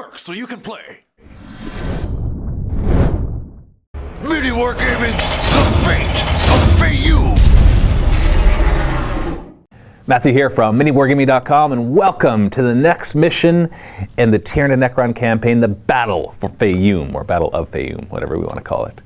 work so you can play. MiniWarGaming's The Fate of Fayoom. Matthew here from MiniWarGaming.com, and welcome to the next mission in the Tyranid Necron campaign, the Battle for Fayoom, or Battle of Fayoum, whatever we want to call it.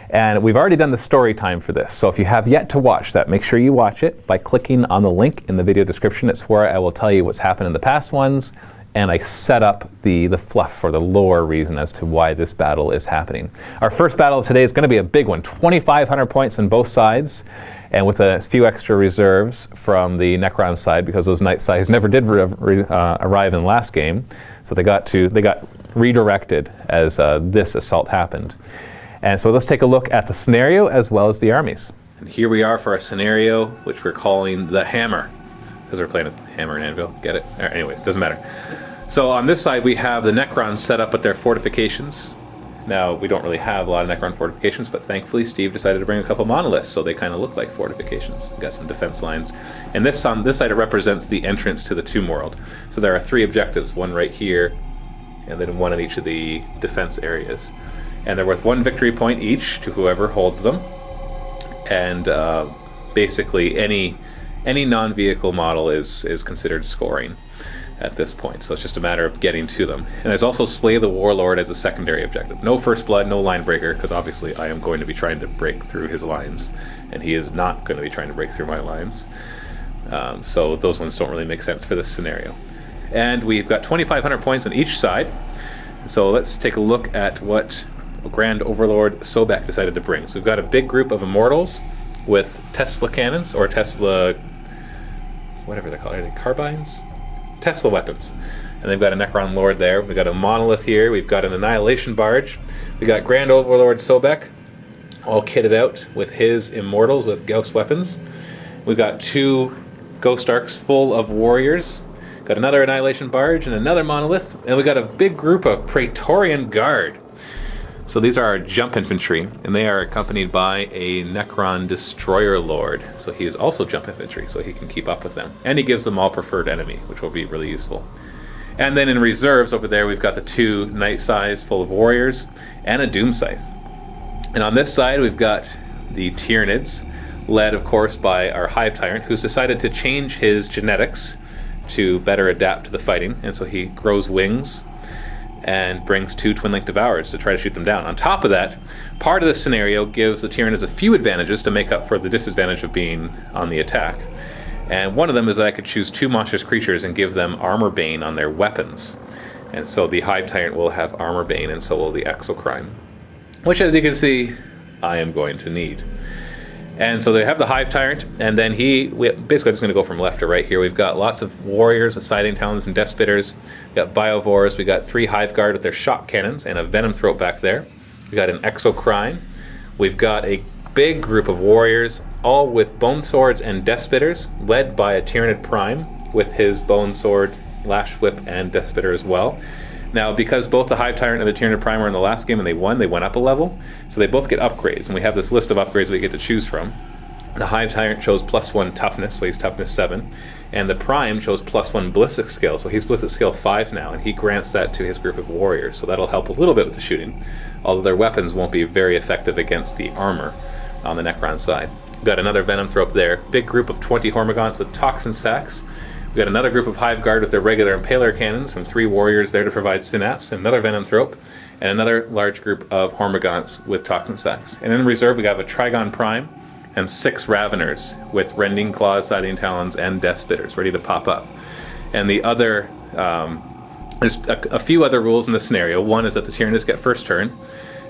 And we've already done the story time for this, so if you have yet to watch that, make sure you watch it by clicking on the link in the video description. It's where I will tell you what's happened in the past ones, and I set up the fluff or the lore reason as to why this battle is happening. Our first battle of today is going to be a big one, 2,500 points on both sides, and with a few extra reserves from the Necron side, because those Night Sides never did arrive in the last game, so they got redirected as this assault happened. And so let's take a look at the scenario as well as the armies. And here we are for our scenario, which we're calling the Hammer, because we're playing with Hammer and Anvil. Get it? Anyways, doesn't matter. So on this side we have the Necrons set up with their fortifications. Now, we don't really have a lot of Necron fortifications, but thankfully Steve decided to bring a couple monoliths, so they kind of look like fortifications. We've got some defense lines. And this on this side, it represents the entrance to the Tomb World. So there are 3 objectives, one right here, and then one in each of the defense areas. And they're worth 1 victory point each to whoever holds them. And basically any non-vehicle model is considered scoring at this point, so it's just a matter of getting to them. And there's also Slay the Warlord as a secondary objective. No First Blood, no Line Breaker, because obviously I am going to be trying to break through his lines, and he is not going to be trying to break through my lines. So those ones don't really make sense for this scenario. And we've got 2,500 points on each side, so let's take a look at what Grand Overlord Sobek decided to bring. So we've got a big group of Immortals with Tesla cannons, or Tesla, whatever they're called, are they carbines? Tesla weapons. And they've got a Necron Lord there. We've got a Monolith here. We've got an Annihilation Barge. We've got Grand Overlord Sobek, all kitted out with his Immortals with Gauss weapons. We've got 2 Ghost Arcs full of warriors. Got another Annihilation Barge and another Monolith. And we've got a big group of Praetorian Guard. So these are our jump infantry, and they are accompanied by a Necron Destroyer Lord. So he is also jump infantry, so he can keep up with them. And he gives them all preferred enemy, which will be really useful. And then in reserves over there, we've got the 2 Night Sides full of warriors and a Doom Scythe. And on this side, we've got the Tyranids, led, of course, by our Hive Tyrant, who's decided to change his genetics to better adapt to the fighting. And so he grows wings and brings 2 Twin-Link Devourers to try to shoot them down. On top of that, part of this scenario gives the Tyranids a few advantages to make up for the disadvantage of being on the attack. And one of them is that I could choose 2 monstrous creatures and give them Armor Bane on their weapons. And so the Hive Tyrant will have Armor Bane, and so will the Exocrine, which, as you can see, I am going to need. And so they have the Hive Tyrant, and then basically just going to go from left to right here. We've got lots of warriors with Siding Talons and Death Spitters. We've got Biovores. We've got 3 Hive Guard with their shock cannons and a Venom Throat back there. We've got an Exocrine. We've got a big group of warriors, all with Bone Swords and Death Spitters, led by a Tyranid Prime with his Bone Sword, Lash Whip, and Death Spitter as well. Now, because both the Hive Tyrant and the Tyranid Prime were in the last game and they went up a level, so they both get upgrades, and we have this list of upgrades we get to choose from. The Hive Tyrant chose +1 Toughness, so he's Toughness 7, and the Prime chose +1 Ballistic Skill, so he's Ballistic Skill 5 now, and he grants that to his group of warriors, so that'll help a little bit with the shooting, although their weapons won't be very effective against the armor on the Necron side. We've got another Venom Throat there, big group of 20 Hormagaunts with Toxin Sacks. We've got another group of Hive Guard with their regular Impaler Cannons, and 3 warriors there to provide Synapse, and another Venom Throat, and another large group of Hormagaunts with Toxin Sacks. And in reserve, we have a Trigon Prime and 6 Raveners with Rending Claws, Siding Talons, and Death Spitters ready to pop up. And the other, there's a few other rules in this scenario. One is that the Tyranids get first turn.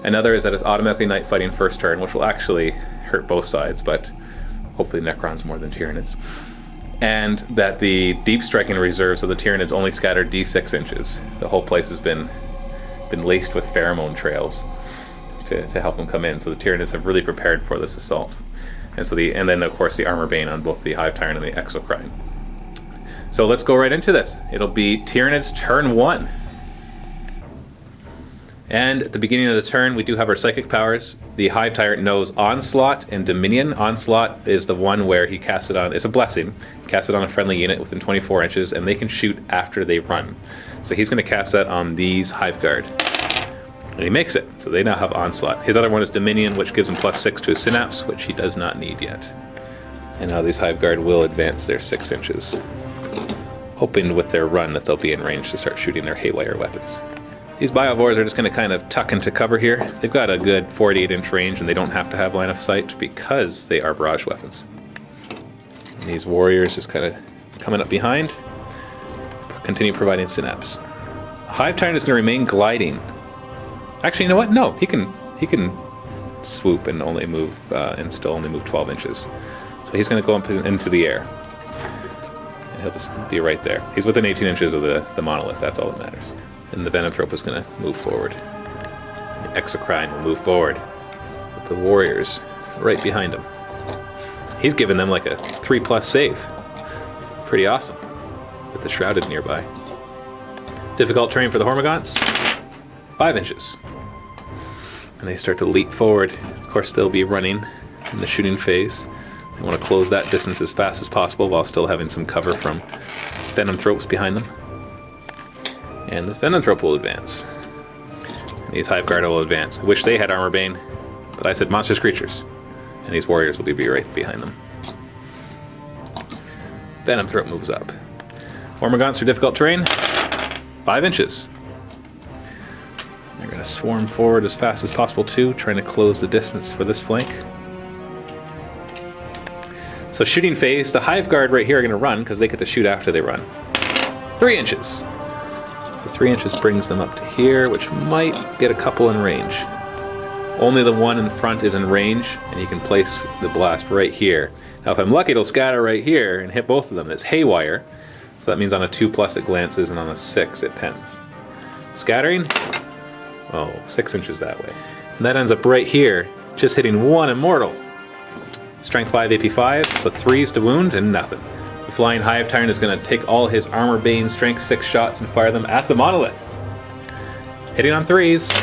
Another is that it's automatically night fighting first turn, which will actually hurt both sides, but hopefully Necrons more than Tyranids. And that the deep striking reserves of the Tyranids only scatter D6 inches. The whole place has been laced with pheromone trails to help them come in. So the Tyranids have really prepared for this assault. And so and then of course the Armor Bane on both the Hive Tyrant and the Exocrine. So let's go right into this. It'll be Tyranids turn 1. And at the beginning of the turn, we do have our psychic powers. The Hive Tyrant knows Onslaught and Dominion. Onslaught is the one where he casts it on, it's a blessing. He casts it on a friendly unit within 24 inches, and they can shoot after they run. So he's going to cast that on these Hive Guard. And he makes it, so they now have Onslaught. His other one is Dominion, which gives him +6 to his Synapse, which he does not need yet. And now these Hive Guard will advance their 6 inches, hoping with their run that they'll be in range to start shooting their Haywire weapons. These Biovores are just going to kind of tuck into cover here. They've got a good 48-inch range, and they don't have to have line of sight because they are barrage weapons. And these Warriors just kind of coming up behind, continue providing Synapse. Hive Tyrant is going to remain gliding. Actually, you know what? No, he can swoop and only move and still only move 12 inches. So he's going to go up into the air. And he'll just be right there. He's within 18 inches of the monolith. That's all that matters. And the Venomthrope is going to move forward. The Exocrine will move forward with the Warriors right behind him. He's given them like a 3+ save. Pretty awesome. With the Shrouded nearby. Difficult terrain for the Hormagaunts. 5 inches. And they start to leap forward. Of course, they'll be running in the shooting phase. They want to close that distance as fast as possible while still having some cover from Venomthropes behind them. And this Venomthrope will advance. And these Hive Guard will advance. I wish they had Armor Bane, but I said monstrous creatures. And these Warriors will be right behind them. Venomthrope moves up. Hormagaunts are difficult terrain. 5 inches. They're going to swarm forward as fast as possible too, trying to close the distance for this flank. So shooting phase, the Hive Guard right here are going to run because they get to shoot after they run. 3 inches. So 3 inches brings them up to here, which might get a couple in range. Only the one in the front is in range, and you can place the blast right here. Now if I'm lucky, it'll scatter right here and hit both of them. It's Haywire, so that means on a 2+ it glances, and on a 6 it pens. Scattering, 6 inches that way. And that ends up right here, just hitting one Immortal. Strength 5, AP 5, so 3s to wound and nothing. The Flying Hive Tyrant is going to take all his Armor Bane Strength 6 shots and fire them at the Monolith. Hitting on 3s,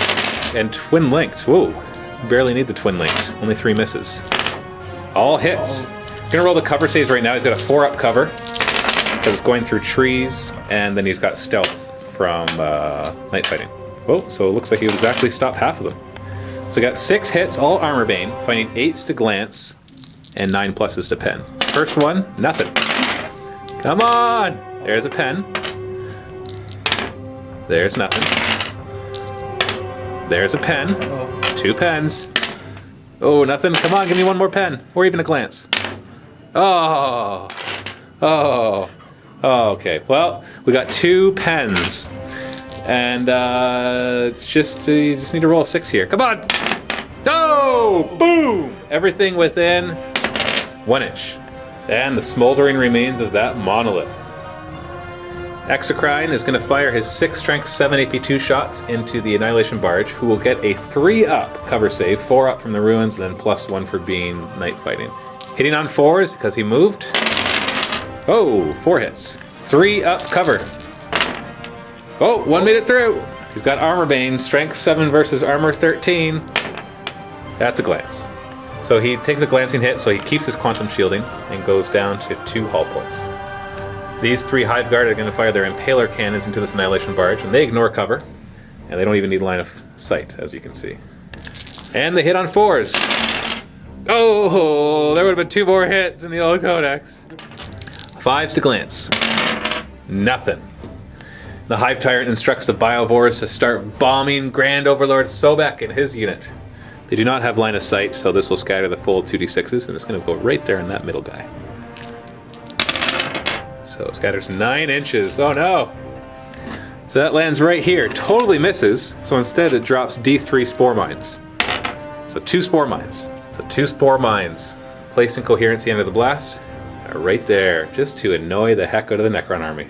and Twin Linked. Whoa, barely need the Twin Linked, only 3 misses. All hits. Going to roll the cover saves right now. He's got a 4-up cover, because it's going through trees, and then he's got Stealth from Night Fighting. Whoa, so it looks like he exactly stopped half of them. So we got 6 hits, all Armor Bane, so I need 8s to glance, and 9 pluses to pen. First one, nothing. Come on! There's a pen. There's nothing. There's a pen. 2 pens. Oh, nothing. Come on, give me one more pen. Or even a glance. Oh. Okay. Well, we got 2 pens. And you just need to roll a 6 here. Come on! No! Boom! Everything within 1 inch. And the smoldering remains of that monolith. Exocrine is going to fire his 6 strength, 7 AP2 shots into the Annihilation Barge, who will get a 3-up cover save, 4-up from the ruins, and then +1 for being Night Fighting. Hitting on 4s because he moved. 4 hits. 3-up cover. 1 made it through. He's got Armor Bane, Strength 7 versus Armor 13. That's a glance. So he takes a glancing hit, so he keeps his Quantum Shielding and goes down to 2 hull points. These 3 Hive Guard are going to fire their Impaler Cannons into this Annihilation Barge, and they ignore cover, and they don't even need line of sight, as you can see. And they hit on 4s. Oh, there would have been 2 more hits in the old Codex. 5s to glance. Nothing. The Hive Tyrant instructs the Biovores to start bombing Grand Overlord Sobek and his unit. They do not have line of sight, so this will scatter the full 2d6s, and it's going to go right there in that middle guy. So it scatters 9 inches. Oh no! So that lands right here. Totally misses, so instead it drops D3 Spore Mines. So 2 Spore Mines. So 2 Spore Mines placed in coherency under the blast are right there, just to annoy the heck out of the Necron army.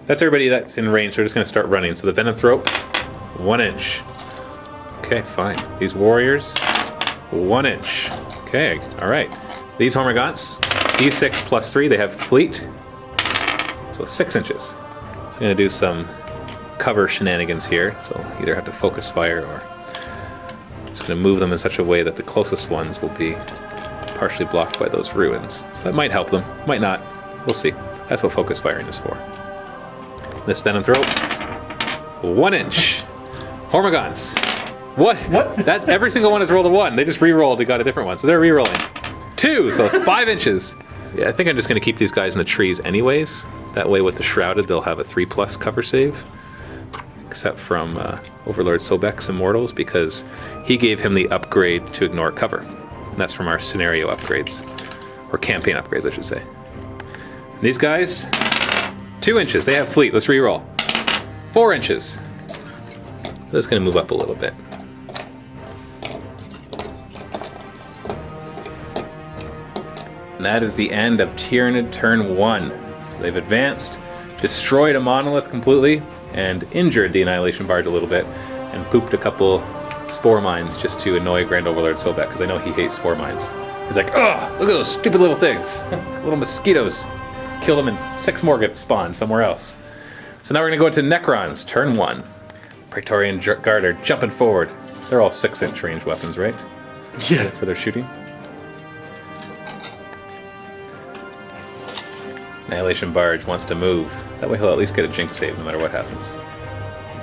That's everybody that's in range, so we're just going to start running. So the Venomthrope, 1 inch. Okay, fine. These Warriors, 1 inch. Okay, alright. These Hormagaunts, D6 +3, they have Fleet. So 6 inches. So I'm going to do some cover shenanigans here, so either have to focus fire or just going to move them in such a way that the closest ones will be partially blocked by those ruins. So that might help them, might not. We'll see. That's what focus firing is for. This venom throw, 1 inch. Hormigons. What? That every single one has rolled a 1. They just re-rolled and got a different one, so they're re-rolling. 2, so 5 inches. Yeah, I think I'm just going to keep these guys in the trees anyways. That way with the Shrouded, they'll have a 3+ cover save. Except from Overlord Sobek's Immortals, because he gave him the upgrade to ignore cover. And that's from our scenario upgrades. Or campaign upgrades, I should say. And these guys, 2 inches. They have fleet. Let's re-roll. 4 inches. So that's going to move up a little bit. And that is the end of Tyranid turn 1. So they've advanced, destroyed a monolith completely, and injured the Annihilation Barge a little bit, and pooped a couple spore mines just to annoy Grand Overlord Sobek, because I know he hates spore mines. He's like, ugh, look at those stupid little things. Little mosquitoes. Kill them and 6 more get spawned somewhere else. So now we're going to go into Necrons, turn 1. Praetorian Guard are jumping forward. They're all 6-inch range weapons, right? Yeah. For their shooting. Annihilation Barge wants to move. That way he'll at least get a Jinx save no matter what happens.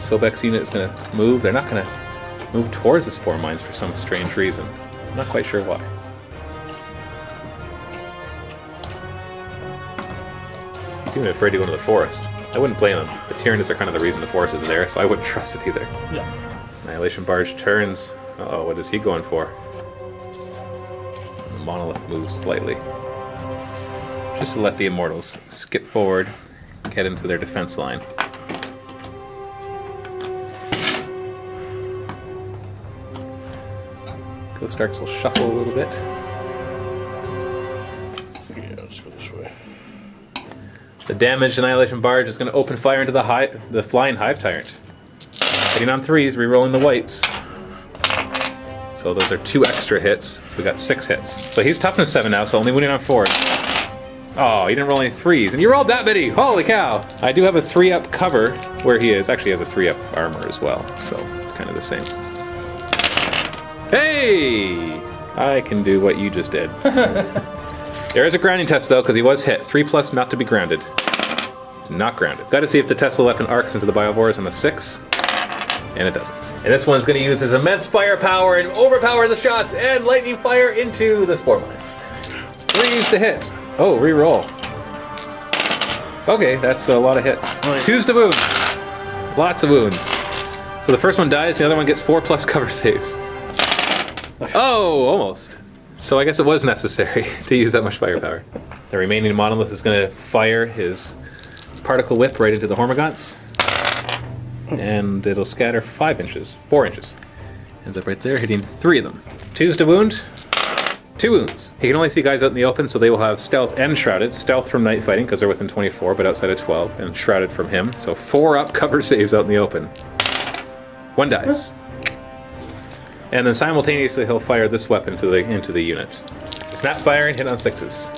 Sobek's unit is going to move. They're not going to move towards the spore mines for some strange reason. I'm not quite sure why. He's even afraid to go into the forest. I wouldn't blame him. The Tyranids are kind of the reason the forest is there, so I wouldn't trust it either. Yeah. Annihilation Barge turns. Uh-oh, what is he going for? The monolith moves slightly. Just to let the Immortals skip forward, get into their defense line. Ghost Arcs will shuffle a little bit. Yeah, let's go this way. The damaged Annihilation Barge is going to open fire into the flying Hive Tyrant. Hitting on 3s, re-rolling the whites. So those are 2 extra hits, so we got 6 hits. So he's toughness 7 now, so only winning on 4s. Oh, he didn't roll any 3s, and you rolled that many! Holy cow! I do have a 3-up cover where he is. Actually, he has a 3-up armor as well, so it's kind of the same. Hey! I can do what you just did. There is a grounding test, though, because he was hit. 3+ not to be grounded. He's not grounded. Got to see if the Tesla weapon arcs into the Biovores on a 6, and it doesn't. And this one's going to use his immense firepower and overpower the shots and lightning fire into the spore mines. 3s to hit. Oh, re-roll. Okay, that's a lot of hits. 2s to wound. Lots of wounds. So the first one dies, the other one gets 4+ cover saves. Oh, almost. So I guess it was necessary to use that much firepower. The remaining monolith is going to fire his particle whip right into the Hormigons. And it'll scatter 5 inches, 4 inches. Ends up right there, hitting 3 of them. 2s to wound. 2 wounds. He can only see guys out in the open, so they will have stealth and shrouded. Stealth from night fighting, because they're within 24, but outside of 12, and shrouded from him. So 4 up cover saves out in the open. 1 dies. And then simultaneously he'll fire this weapon into the unit. Snap firing, hit on 6s.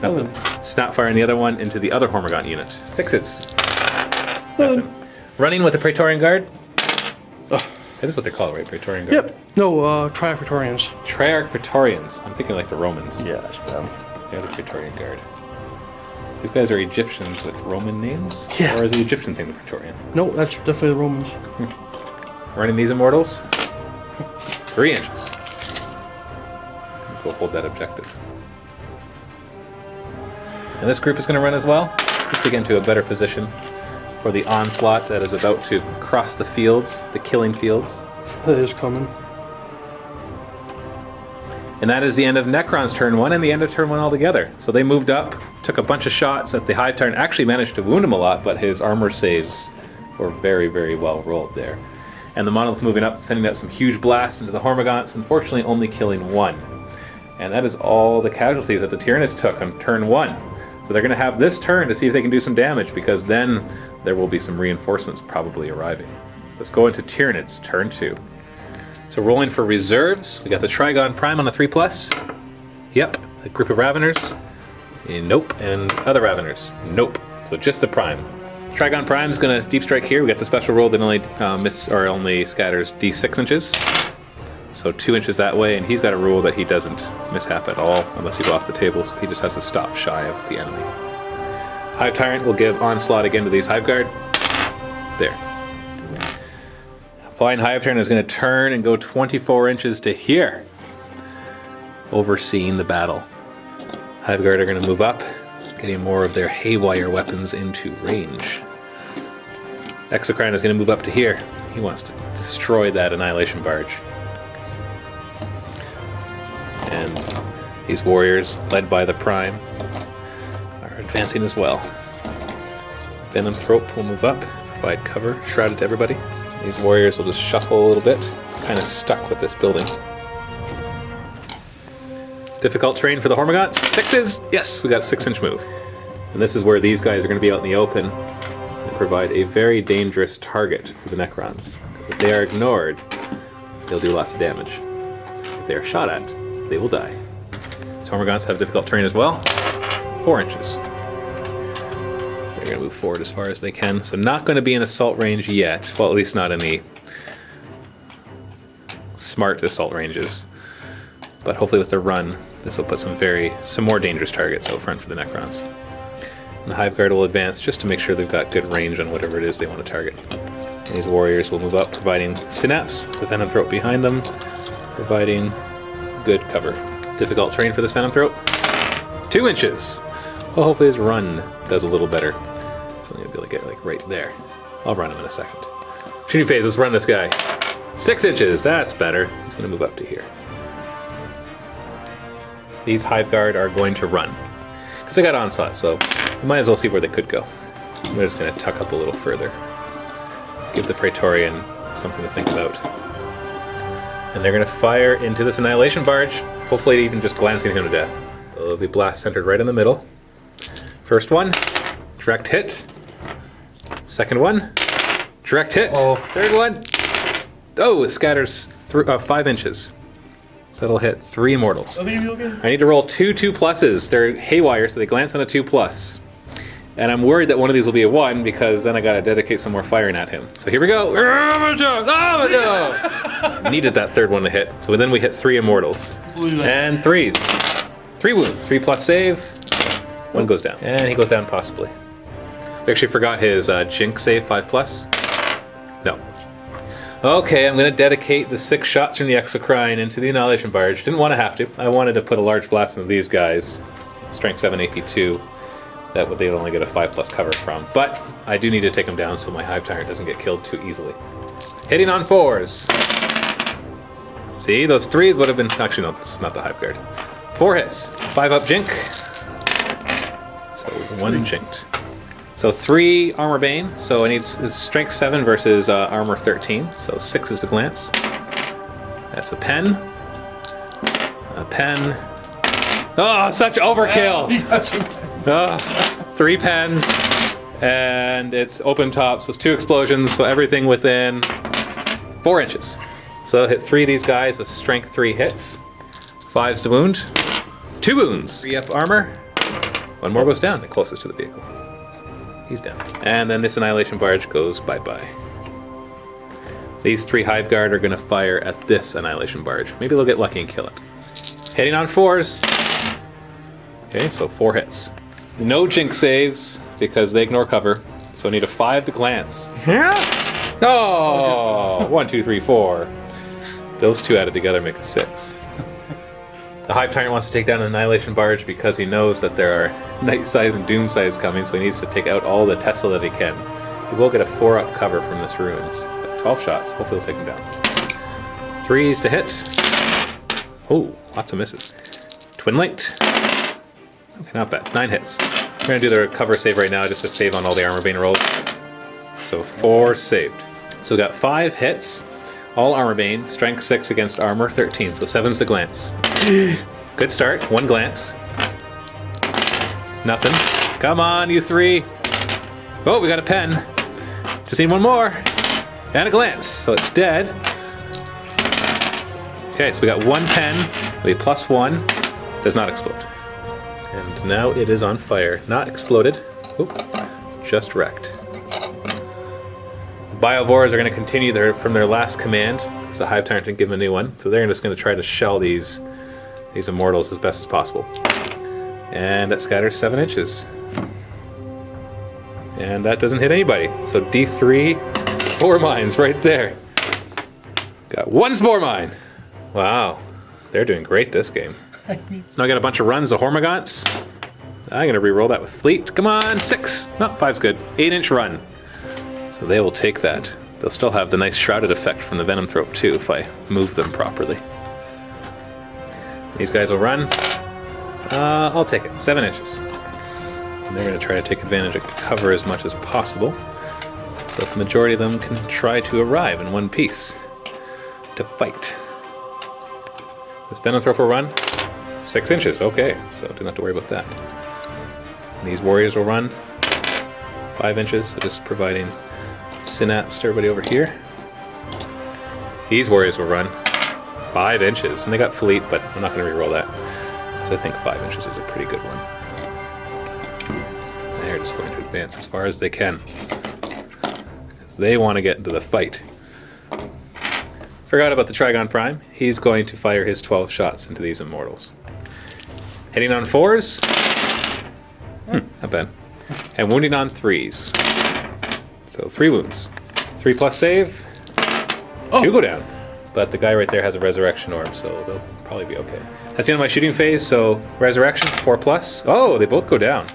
Nothing. Snap firing the other one into the other Hormigon unit. 6s. Nothing. Running with the Praetorian Guard. That is what they call it, right? Praetorian Guard? Yep. No, Triarch Praetorians. Triarch Praetorians. I'm thinking like the Romans. Yeah, that's them. They're the Praetorian Guard. These guys are Egyptians with Roman names? Yeah. Or is the Egyptian thing the Praetorian? No, that's definitely the Romans. Running these Immortals. 3 inches. We'll hold that objective. And this group is going to run as well, just to get into a better position for the onslaught that is about to cross the fields, the killing fields. That is coming. And that is the end of Necron's turn 1 and the end of turn 1 altogether. So they moved up, took a bunch of shots at the Hive Tyrant, actually managed to wound him a lot, but his armor saves were very, very well rolled there. And the Monolith moving up, sending out some huge blasts into the Hormigons, unfortunately only killing 1. And that is all the casualties that the Tyranids took on turn 1. So they're going to have this turn to see if they can do some damage, because then there will be some reinforcements probably arriving. Let's go into Tyranids, turn 2. So rolling for reserves, we got the Trigon Prime on a 3+. Yep. A group of Raveners. Nope. And other Raveners. Nope. So just the Prime. Trigon Prime's gonna deep strike here. We got the special roll that only only scatters d6 inches. So 2 inches that way, and he's got a rule that he doesn't mishap at all unless you go off the table, so he just has to stop shy of the enemy. Hive Tyrant will give onslaught again to these Hive Guard. There. Flying Hive Tyrant is going to turn and go 24 inches to here, overseeing the battle. Hive Guard are going to move up, getting more of their haywire weapons into range. Exocrine is going to move up to here. He wants to destroy that Annihilation Barge. And these warriors, led by the Prime, are advancing as well. Venom Thrope will move up, provide cover, shrouded to everybody. These warriors will just shuffle a little bit, kind of stuck with this building. Difficult terrain for the Hormagaunts. 6s! Yes, we got a 6-inch move. And this is where these guys are going to be out in the open and provide a very dangerous target for the Necrons. Because if they are ignored, they'll do lots of damage. If they are shot at, they will die. These Hormagaunts have difficult terrain as well. 4 inches. They're going to move forward as far as they can. So not going to be in assault range yet. Well, at least not any smart assault ranges. But hopefully with the run, this will put some more dangerous targets out front for the Necrons. And the Hive Guard will advance just to make sure they've got good range on whatever it is they want to target. And these warriors will move up, providing Synapse, the Venom Throat behind them, providing good cover. Difficult terrain for this Venom Throat. 2 inches. Well, hopefully his run does a little better. So I'm going to be able to get like right there. I'll run him in a second. Shooting phase, let's run this guy. 6 inches, that's better. He's going to move up to here. These Hive Guard are going to run. Because they got onslaught, so we might as well see where they could go. They're just going to tuck up a little further. Give the Praetorian something to think about. And they're going to fire into this Annihilation Barge, hopefully even just glancing him to death. It'll be blast centered right in the middle. First one, direct hit. Second one, direct hit. Oh. Third one, oh, it scatters 5 inches. So that'll hit 3 immortals. Are they gonna be okay? I need to roll 2 2+s. They're haywire, so they glance on a 2+. And I'm worried that one of these will be a 1 because then I gotta dedicate some more firing at him. So here we go. Needed that third one to hit. So then we hit 3 immortals. And 3s. 3 wounds. 3+ save. 1 goes down. And he goes down possibly. We actually forgot his Jinx save 5+. No. Okay, I'm going to dedicate the 6 shots from the Exocrine into the Annihilation Barge. Didn't want to have to. I wanted to put a large blast into these guys. Strength 7, AP 2. That would they'd only get a 5+ cover from. But I do need to take them down so my Hive Tyrant doesn't get killed too easily. Hitting on 4s. See, those 3s would have been... Actually, no, this is not the Hive Guard. 4 hits. 5 up Jink. So 1 jinked. So 3 Armor Bane, so it needs it's Strength 7 versus Armor 13, so 6 is to glance. That's a pen. A pen. Oh, such overkill! 3 pens, and it's open top, so it's 2 explosions, so everything within 4 inches. So I'll hit 3 of these guys with Strength 3 hits. 5s to wound. 2 wounds. 3 up armor. 1 more goes down, the closest to the vehicle. He's down. And then this Annihilation Barge goes bye-bye. These 3 Hive Guard are going to fire at this Annihilation Barge. Maybe they'll get lucky and kill it. Hitting on 4s. Okay, so 4 hits. No Jinx saves, because they ignore cover. So I need a 5 to glance. Oh! 1, 2, 3, 4. Those 2 added together make a 6. The Hive Tyrant wants to take down an Annihilation Barge because he knows that there are Night Size and Doom Size coming, so he needs to take out all the Tesla that he can. He will get a 4-up cover from this ruins. But 12 shots, hopefully he'll take him down. 3s to hit. Oh, lots of misses. Twin Linked. Okay, not bad. 9 hits. We're going to do the cover save right now just to save on all the Armor Bane rolls. So 4 saved. So we got 5 hits. All Armor Bane, Strength 6 against Armor 13, so 7's the glance. Good start, 1 glance. Nothing. Come on, you 3. Oh, we got a pen. Just need 1 more. And a glance, so it's dead. Okay, so we got 1 pen. It'll be +1. Does not explode. And now it is on fire. Not exploded. Oop, just wrecked. Biovores are going to continue from their last command. Because the Hive Tyrant didn't give them a new one. So they're just going to try to shell these Immortals as best as possible. And that scatters 7 inches. And that doesn't hit anybody. So D3, Spore Mines right there. Got 1 Spore Mine. Wow. They're doing great this game. So now I got a bunch of runs, the Hormagaunts. I'm going to re-roll that with Fleet. Come on, 6. No, 5's good. 8-inch run. So they will take that. They'll still have the nice shrouded effect from the Venom Throat too if I move them properly. These guys will run. I'll take it. 7 inches. And they're going to try to take advantage of cover as much as possible so that the majority of them can try to arrive in one piece to fight. This Venom Throat will run. 6 inches. Okay, so don't have to worry about that. And these warriors will run 5 inches, so just providing synapse to everybody over here. These warriors will run 5 inches, and they got fleet, but I'm not going to re-roll that. So I think 5 inches is a pretty good one. They're just going to advance as far as they can, because they want to get into the fight. Forgot about the Trigon Prime. He's going to fire his 12 shots into these Immortals. Hitting on 4s. Not bad. And wounding on 3s. So 3 wounds. 3+ save. 2 go down. But the guy right there has a Resurrection Orb, so they'll probably be okay. That's the end of my shooting phase, so Resurrection, 4+. Oh, they both go down.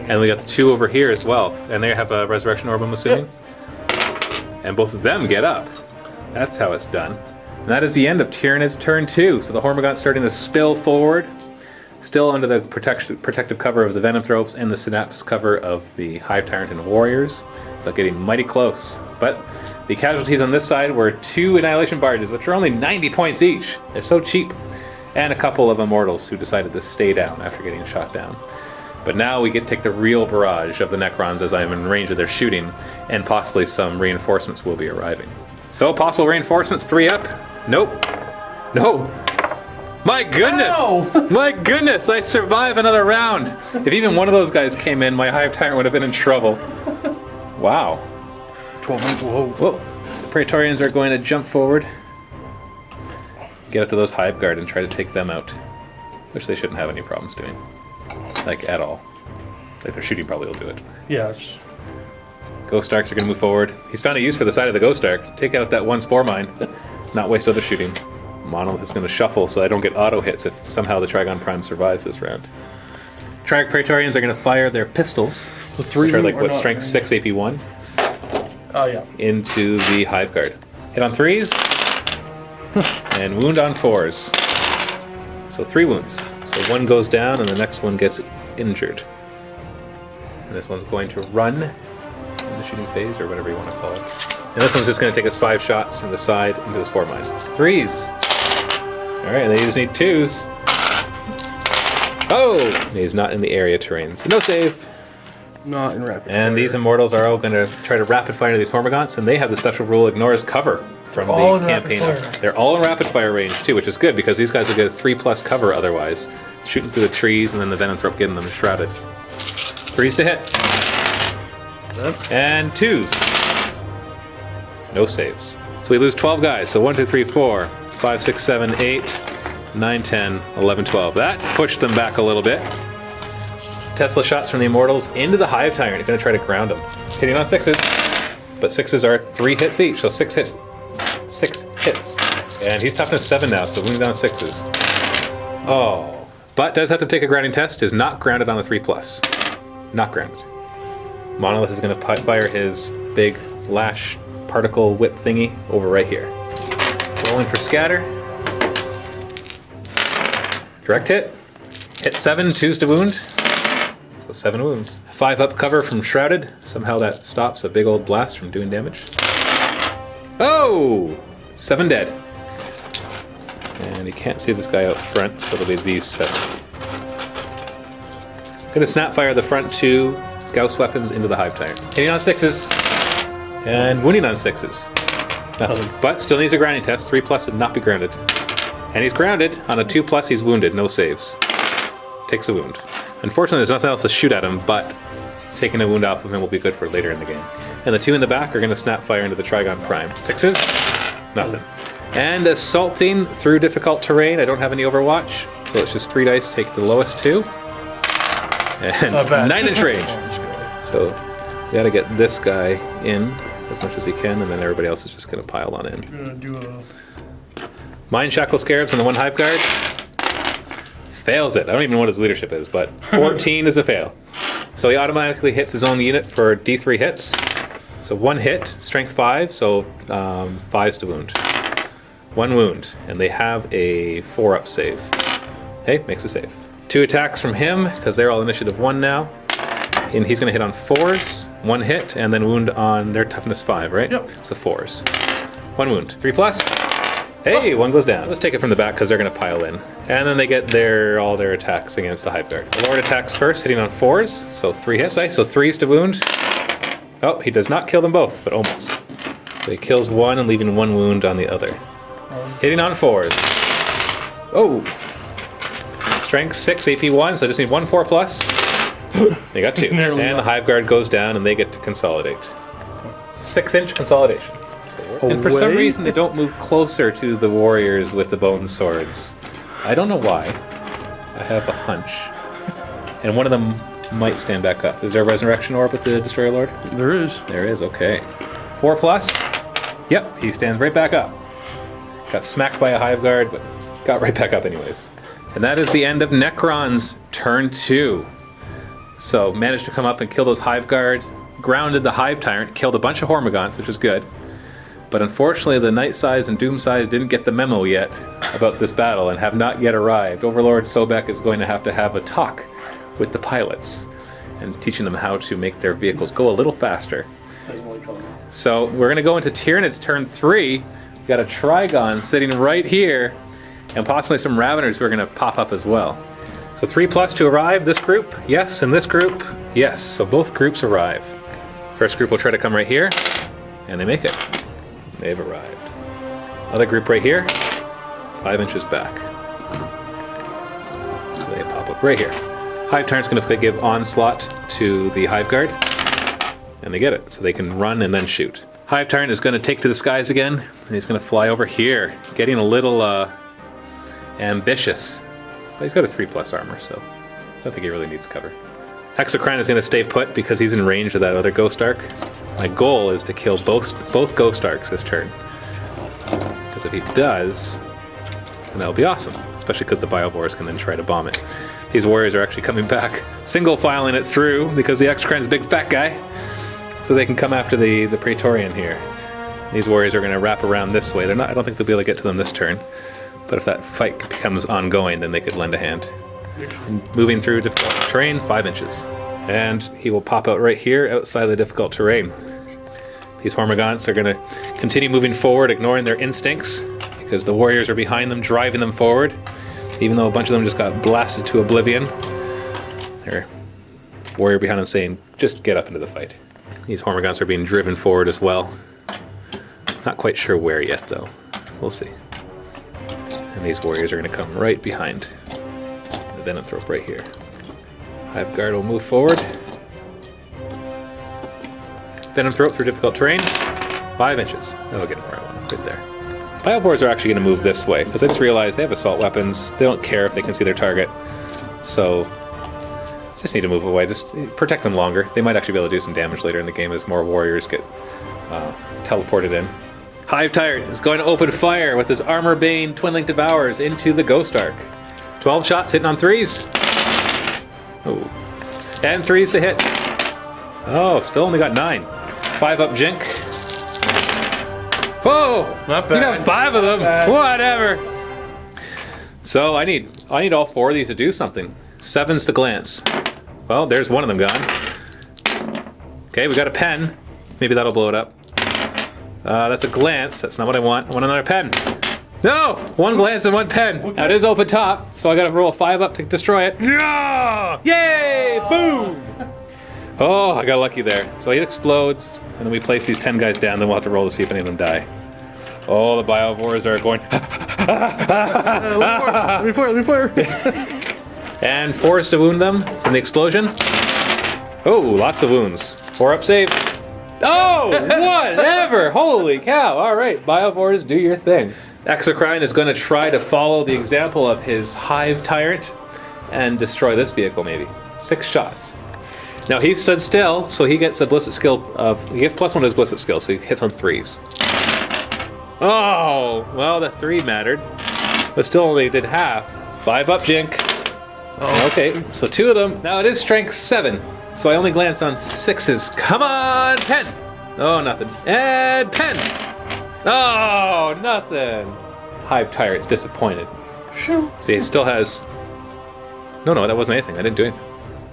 And we got the 2 over here as well. And they have a Resurrection Orb, I'm assuming. And both of them get up. That's how it's done. And that is the end of Tyranid's turn 2. So the Hormagaun's starting to spill forward. Still under the protective cover of the Venom Thropes and the Synapse cover of the Hive Tyrant and Warriors, but getting mighty close. But the casualties on this side were 2 Annihilation Barges, which are only 90 points each. They're so cheap. And a couple of Immortals who decided to stay down after getting shot down. But now we get to take the real barrage of the Necrons as I'm in range of their shooting, and possibly some reinforcements will be arriving. So, possible reinforcements, 3 up. Nope. No. My goodness! Ow! My goodness! I survive another round! If even one of those guys came in, my Hive Tyrant would have been in trouble. Wow. 12 minutes. Whoa. Whoa. The Praetorians are going to jump forward, get up to those Hive Guard and try to take them out. Which they shouldn't have any problems doing. Like, at all. Like, their shooting probably will do it. Yeah, it's... Ghost Arcs are going to move forward. He's found a use for the side of the Ghost Arc. Take out that 1 Spore Mine. Not waste other shooting. Monolith is going to shuffle so I don't get auto hits if somehow the Trigon Prime survives this round. Triarch Praetorians are going to fire their pistols, The 3 which are like, or what, not? strength 6 AP1, Oh, yeah. into the Hive Guard. Hit on 3s, and wound on 4s. So 3 wounds. So 1 goes down and the next one gets injured. And this one's going to run in the shooting phase, or whatever you want to call it. And this one's just going to take us 5 shots from the side into the Spore Mine. 3s. Alright, and they just need 2s. Oh! He's not in the area terrain, so no save. Not in rapid And fire. these Immortals are all going to try to rapid fire these Hormagaunts, and they have the special rule ignores cover from all the in rapid campaign. fire. They're all in rapid fire range too, which is good because these guys will get a 3+ cover otherwise. Shooting through the trees and then the Venom Throat getting them shrouded. 3s to hit. And 2s. No saves. So we lose 12 guys. So 1, 2, 3, 4, 5, 6, 7, 8, 9, 10, 11, 12. That pushed them back a little bit. Tesla shots from the Immortals into the Hive Tyrant. It's going to try to ground him. Hitting on 6s. But 6s are 3 hits each. So 6 hits. 6 hits. And he's toughness 7 now, so wounded on 6s. Oh. But does have to take a grounding test. Is not grounded on a 3+. Not grounded. Monolith is going to fire his big lash particle whip thingy over right here. Rolling for scatter. Direct hit. Hit 7, 2s to wound. So 7 wounds. 5 up cover from Shrouded. Somehow that stops a big old blast from doing damage. Oh! 7 dead. And you can't see this guy out front, so it'll be these 7. Gonna snap fire the front 2 Gauss weapons into the Hive Tyrant. Hitting on 6s. And wounding on 6s. Nothing. But still needs a grounding test. 3+ would not be grounded. And he's grounded. On a 2+, he's wounded. No saves. Takes a wound. Unfortunately, there's nothing else to shoot at him but taking a wound off of him will be good for later in the game. And the 2 in the back are going to snap fire into the Trigon Prime. 6s? Nothing. And assaulting through difficult terrain. I don't have any Overwatch, so it's just 3 dice. Take the lowest 2. And 9-inch range. So you got to get this guy in as much as he can, and then everybody else is just going to pile on in. I'm gonna do a Mind Shackle Scarabs on the 1 Hive Guard. Fails it. I don't even know what his leadership is, but 14 is a fail. So he automatically hits his own unit for D3 hits. So 1 hit, strength 5, so 5s to wound. 1 wound, and they have a 4-up save. Hey, makes a save. 2 attacks from him, because they're all initiative 1 now. And he's going to hit on 4s, 1 hit, and then wound on their toughness 5, right? Yep. So 4s. 1 wound. 3 plus. Hey, 1 goes down. Let's take it from the back because they're going to pile in. And then they get all their attacks against the Hive Guard. The Lord attacks first, hitting on 4s, so 3 hits. So 3s to wound. Oh, he does not kill them both, but almost. So he kills 1 and leaving 1 wound on the other. Hitting on 4s. Oh! Strength 6, AP 1, so I just need 1 4 plus. They got 2. And the Hive Guard goes down and they get to consolidate. 6-inch consolidation. And for some reason they don't move closer to the warriors with the bone swords. I don't know why. I have a hunch. And one of them might stand back up. Is there a resurrection orb with the Destroyer Lord? There is. There is, okay. 4 plus. Yep, he stands right back up. Got smacked by a Hive Guard, but got right back up anyways. And that is the end of Necron's turn 2. So managed to come up and kill those Hive Guard, grounded the Hive Tyrant, killed a bunch of Hormagaunts, which is good. But unfortunately, the Night Size and Doom Size didn't get the memo yet about this battle and have not yet arrived. Overlord Sobek is going to have a talk with the pilots and teaching them how to make their vehicles go a little faster. So we're going to go into Tyranid's turn 3. We've got a Trigon sitting right here, and possibly some Raveners who are going to pop up as well. So 3 plus to arrive, this group, yes, and this group, yes. So both groups arrive. First group will try to come right here, and they make it. They've arrived. Other group right here, 5 inches back. So they pop up right here. Hive Tyrant's going to give onslaught to the Hive Guard, and they get it. So they can run and then shoot. Hive Tyrant is going to take to the skies again, and he's going to fly over here, getting a little ambitious. But he's got a 3 plus armor, so I don't think he really needs cover. Hexacrine is going to stay put because he's in range of that other Ghost Ark. My goal is to kill both Ghost Arks this turn. Because if he does, then that'll be awesome. Especially because the Biovores can then try to bomb it. These warriors are actually coming back, single filing it through because the Hexacrine's a big fat guy. So they can come after the Praetorian here. These warriors are going to wrap around this way. I don't think they'll be able to get to them this turn. But if that fight becomes ongoing, then they could lend a hand. And moving through difficult terrain, 5 inches. And he will pop out right here outside the difficult terrain. These Hormagaunts are going to continue moving forward, ignoring their instincts, because the warriors are behind them, driving them forward. Even though a bunch of them just got blasted to oblivion, their warrior behind them saying, just get up into the fight. These Hormagaunts are being driven forward as well. Not quite sure where yet, though. We'll see. And these warriors are going to come right behind the Venomthrope right here. Hive Guard will move forward. Venomthrope through difficult terrain. 5 inches. That'll get him where I want him, right there. Biovores are actually going to move this way, because I just realized they have assault weapons. They don't care if they can see their target. So, just need to move away. Just protect them longer. They might actually be able to do some damage later in the game as more warriors get teleported in. Hive Tyrant is going to open fire with his Armor-Bane Twin-Link Devours into the Ghost Ark. 12 shots hitting on 3s. Oh. And 3s to hit. Oh, still only got 9. 5-up Jink. Whoa! Not bad. You got 5 of them. Whatever. So I need all 4 of these to do something. 7s to glance. Well, there's one of them gone. Okay, we got a pen. Maybe that'll blow it up. That's a glance. That's not what I want. I want another pen. No! 1 glance and 1 pen. Okay. Now it is open top, so I gotta roll a 5 up to destroy it. Yeah! Yay! Boom! Oh, I got lucky there. So it explodes, and then we place these 10 guys down, then we'll have to roll to see if any of them die. Oh, the Biovores are going... Let me fire. And 4s to wound them from the explosion. Oh, lots of wounds. 4-up save. Oh, whatever! Holy cow! All right, Biovores, do your thing. Exocrine is going to try to follow the example of his Hive Tyrant and destroy this vehicle, maybe. 6 shots. Now he stood still, so he gets a ballistic skill of. He gets +1 to his ballistic skill, so he hits on 3s. Oh, well, the 3 mattered, but still only did half. 5-up Jink. Oh. Okay, so 2 of them. Now it is strength 7, so I only glance on 6s. Come on, pen. Oh, nothing. And pen. Oh, nothing. Hive Tyrant's disappointed. Shoot. So he still has. No, that wasn't anything. I didn't do anything.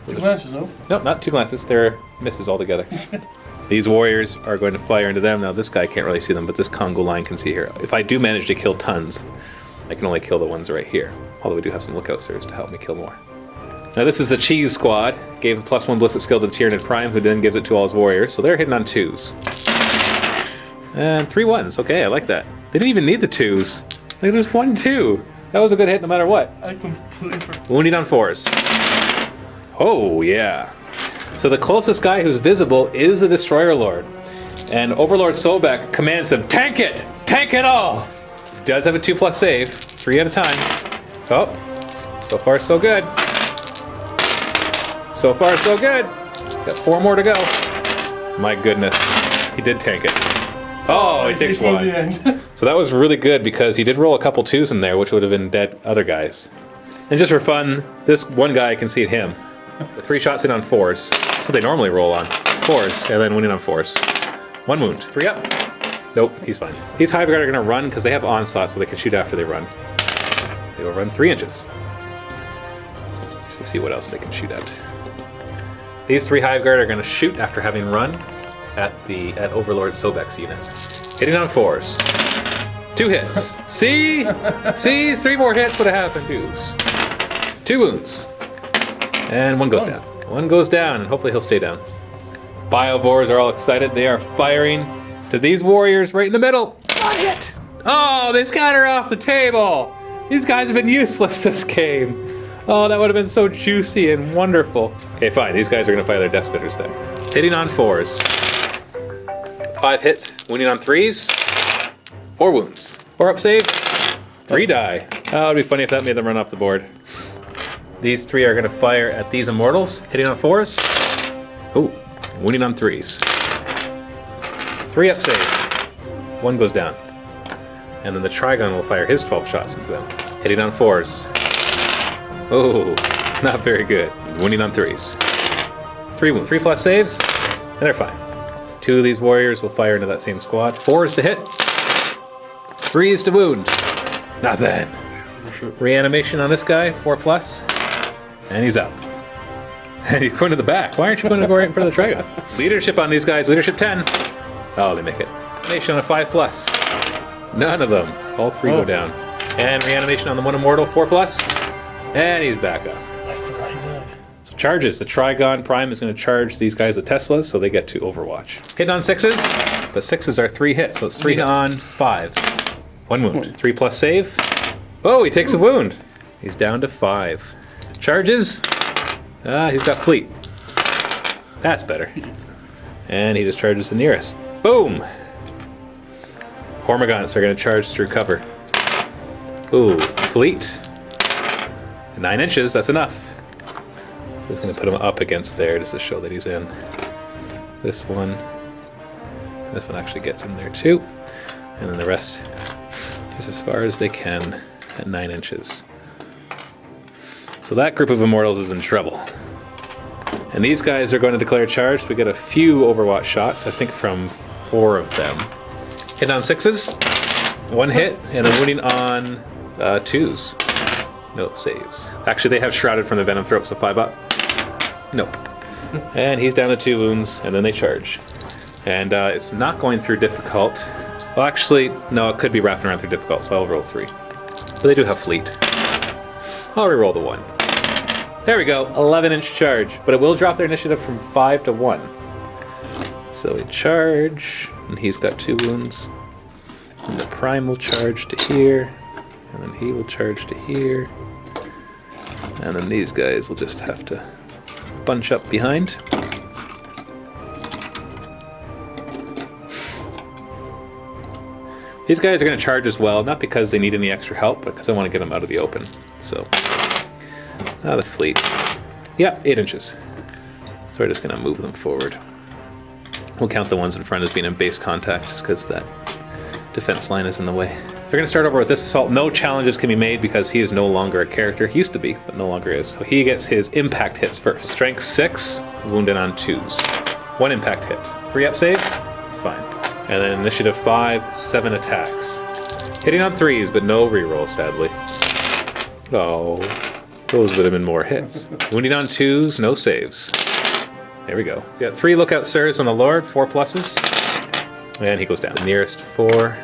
Glasses, no? No, not 2 glances. They're misses altogether. These warriors are going to fire into them. Now this guy can't really see them, but this Congo line can see here. If I do manage to kill tons, I can only kill the ones right here. Although we do have some lookout sirs to help me kill more. Now this is the Cheese Squad. Gave a +1 ballistic skill to the Tyranid Prime, who then gives it to all his warriors. So they're hitting on 2s. And 3 1s. Okay, I like that. They didn't even need the 2s. They just 1 2. That was a good hit no matter what. I completely forgot. Wounding on 4s. Oh, yeah. So the closest guy who's visible is the Destroyer Lord. And Overlord Sobek commands him, tank it! Tank it all! He does have a 2+ save. 3 at a time. Oh, so far so good. So far so good. Got 4 more to go. My goodness. He did tank it. Oh, he takes 1. So that was really good because he did roll a couple 2s in there, which would have been dead other guys. And just for fun, this one guy can see him. The 3 shots in on 4s. That's what they normally roll on. 4s, and then winning on 4s. 1 wound. 3 up. Nope, he's fine. These Hive Guard are going to run because they have onslaught, so they can shoot after they run. They will run 3 inches. Just to see what else they can shoot at. These 3 Hive Guard are going to shoot after having run at Overlord Sobek's unit. Hitting on 4s. 2 hits. See? See? 3 more hits would have happened. 2s. 2 wounds. And 1 goes down. 1 goes down, and hopefully he'll stay down. Biovores are all excited. They are firing to these warriors right in the middle. 1 hit! Oh, they scatter off the table! These guys have been useless this game. Oh, that would have been so juicy and wonderful. Okay, fine. These guys are going to fire their Death Spitters then. Hitting on 4s. 5 hits. Wounding on 3s. 4 wounds. 4-up save. 3 die. Oh, it would be funny if that made them run off the board. These 3 are going to fire at these Immortals, hitting on 4s. Oh, wounding on 3s. 3-up save. 1 goes down. And then the Trigon will fire his 12 shots into them, hitting on 4s. Oh, not very good. Wounding on 3s. 3 wounds. 3+ saves, and they're fine. 2 of these warriors will fire into that same squad. 4s to hit. 3s to wound. Nothing. Reanimation on this guy, 4+. And he's up. And he's going to the back. Why aren't you going to go right in front of the Trigon? Leadership on these guys. Leadership 10. Oh, they make it. Reanimation on a 5+. None of them. All 3 go down. And reanimation on the 1 Immortal, 4+. And he's back up. So charges. The Trigon Prime is going to charge these guys with Teslas, so they get to Overwatch. Hitting on 6s, but 6s are 3 hits, so it's 3 on 5s. 1 wound. 3+ save. Oh, he takes a wound. He's down to 5. Charges. He's got Fleet. That's better. And he discharges the nearest. Boom! Hormagaunts are going to charge through cover. Ooh, Fleet. 9 inches, that's enough. Just going to put him up against there just to show that he's in. This one. And this one actually gets in there too. And then the rest just as far as they can at 9 inches. So that group of Immortals is in trouble. And these guys are going to declare charge. We get a few Overwatch shots, I think from 4 of them. Hit on 6s. 1 hit, and a wounding on 2s. No saves. Actually, they have Shrouded from the Venom Throat, so 5 up. Nope. And he's down to 2 wounds, and then they charge. And it's not going through difficult. Well, actually, no, it could be wrapping around through difficult, so I'll roll 3. But they do have Fleet. I'll reroll the 1. There we go, 11-inch charge. But it will drop their initiative from 5 to 1. So we charge, and he's got 2 wounds. And the Prime will charge to here. And then he will charge to here. And then these guys will just have to bunch up behind. These guys are going to charge as well, not because they need any extra help, but because I want to get them out of the open. So, the fleet. Yep, 8 inches. So we're just going to move them forward. We'll count the ones in front as being in base contact, just because that defense line is in the way. They're going to start over with this assault. No challenges can be made because he is no longer a character. He used to be, but no longer is. So he gets his impact hits first. Strength 6, wounded on 2s. 1 impact hit. 3 up save, it's fine. And then initiative 5, 7 attacks. Hitting on 3s, but no reroll, sadly. Oh, those would have been more hits. Wounding on 2s, no saves. There we go. We got 3 lookout sirs on the Lord, 4 pluses. And he goes down. The nearest 4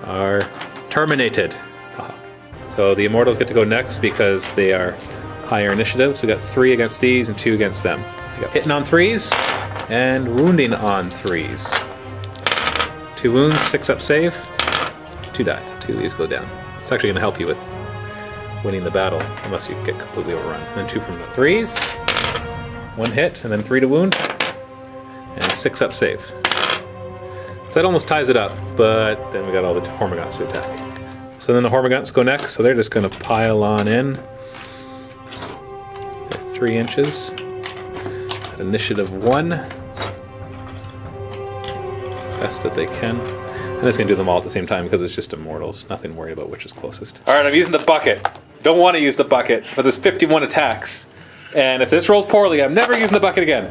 are terminated. So the Immortals get to go next because they are higher initiative. So we got 3 against these and 2 against them. We got hitting on 3s and wounding on 3s. 2 wounds, 6 up save, 2 die. 2 of these go down. It's actually going to help you with winning the battle, unless you get completely overrun. And then 2 from the 3s, 1 hit, and then 3 to wound, and 6 up save. So that almost ties it up, but then we got all the Hormagaunts to attack. So then the Hormagaunts go next, so they're just going to pile on in. They're 3 inches. At initiative 1. Best that they can. I'm just going to do them all at the same time because it's just Immortals. Nothing worried about which is closest. Alright, I'm using the bucket. Don't want to use the bucket, but there's 51 attacks. And if this rolls poorly, I'm never using the bucket again.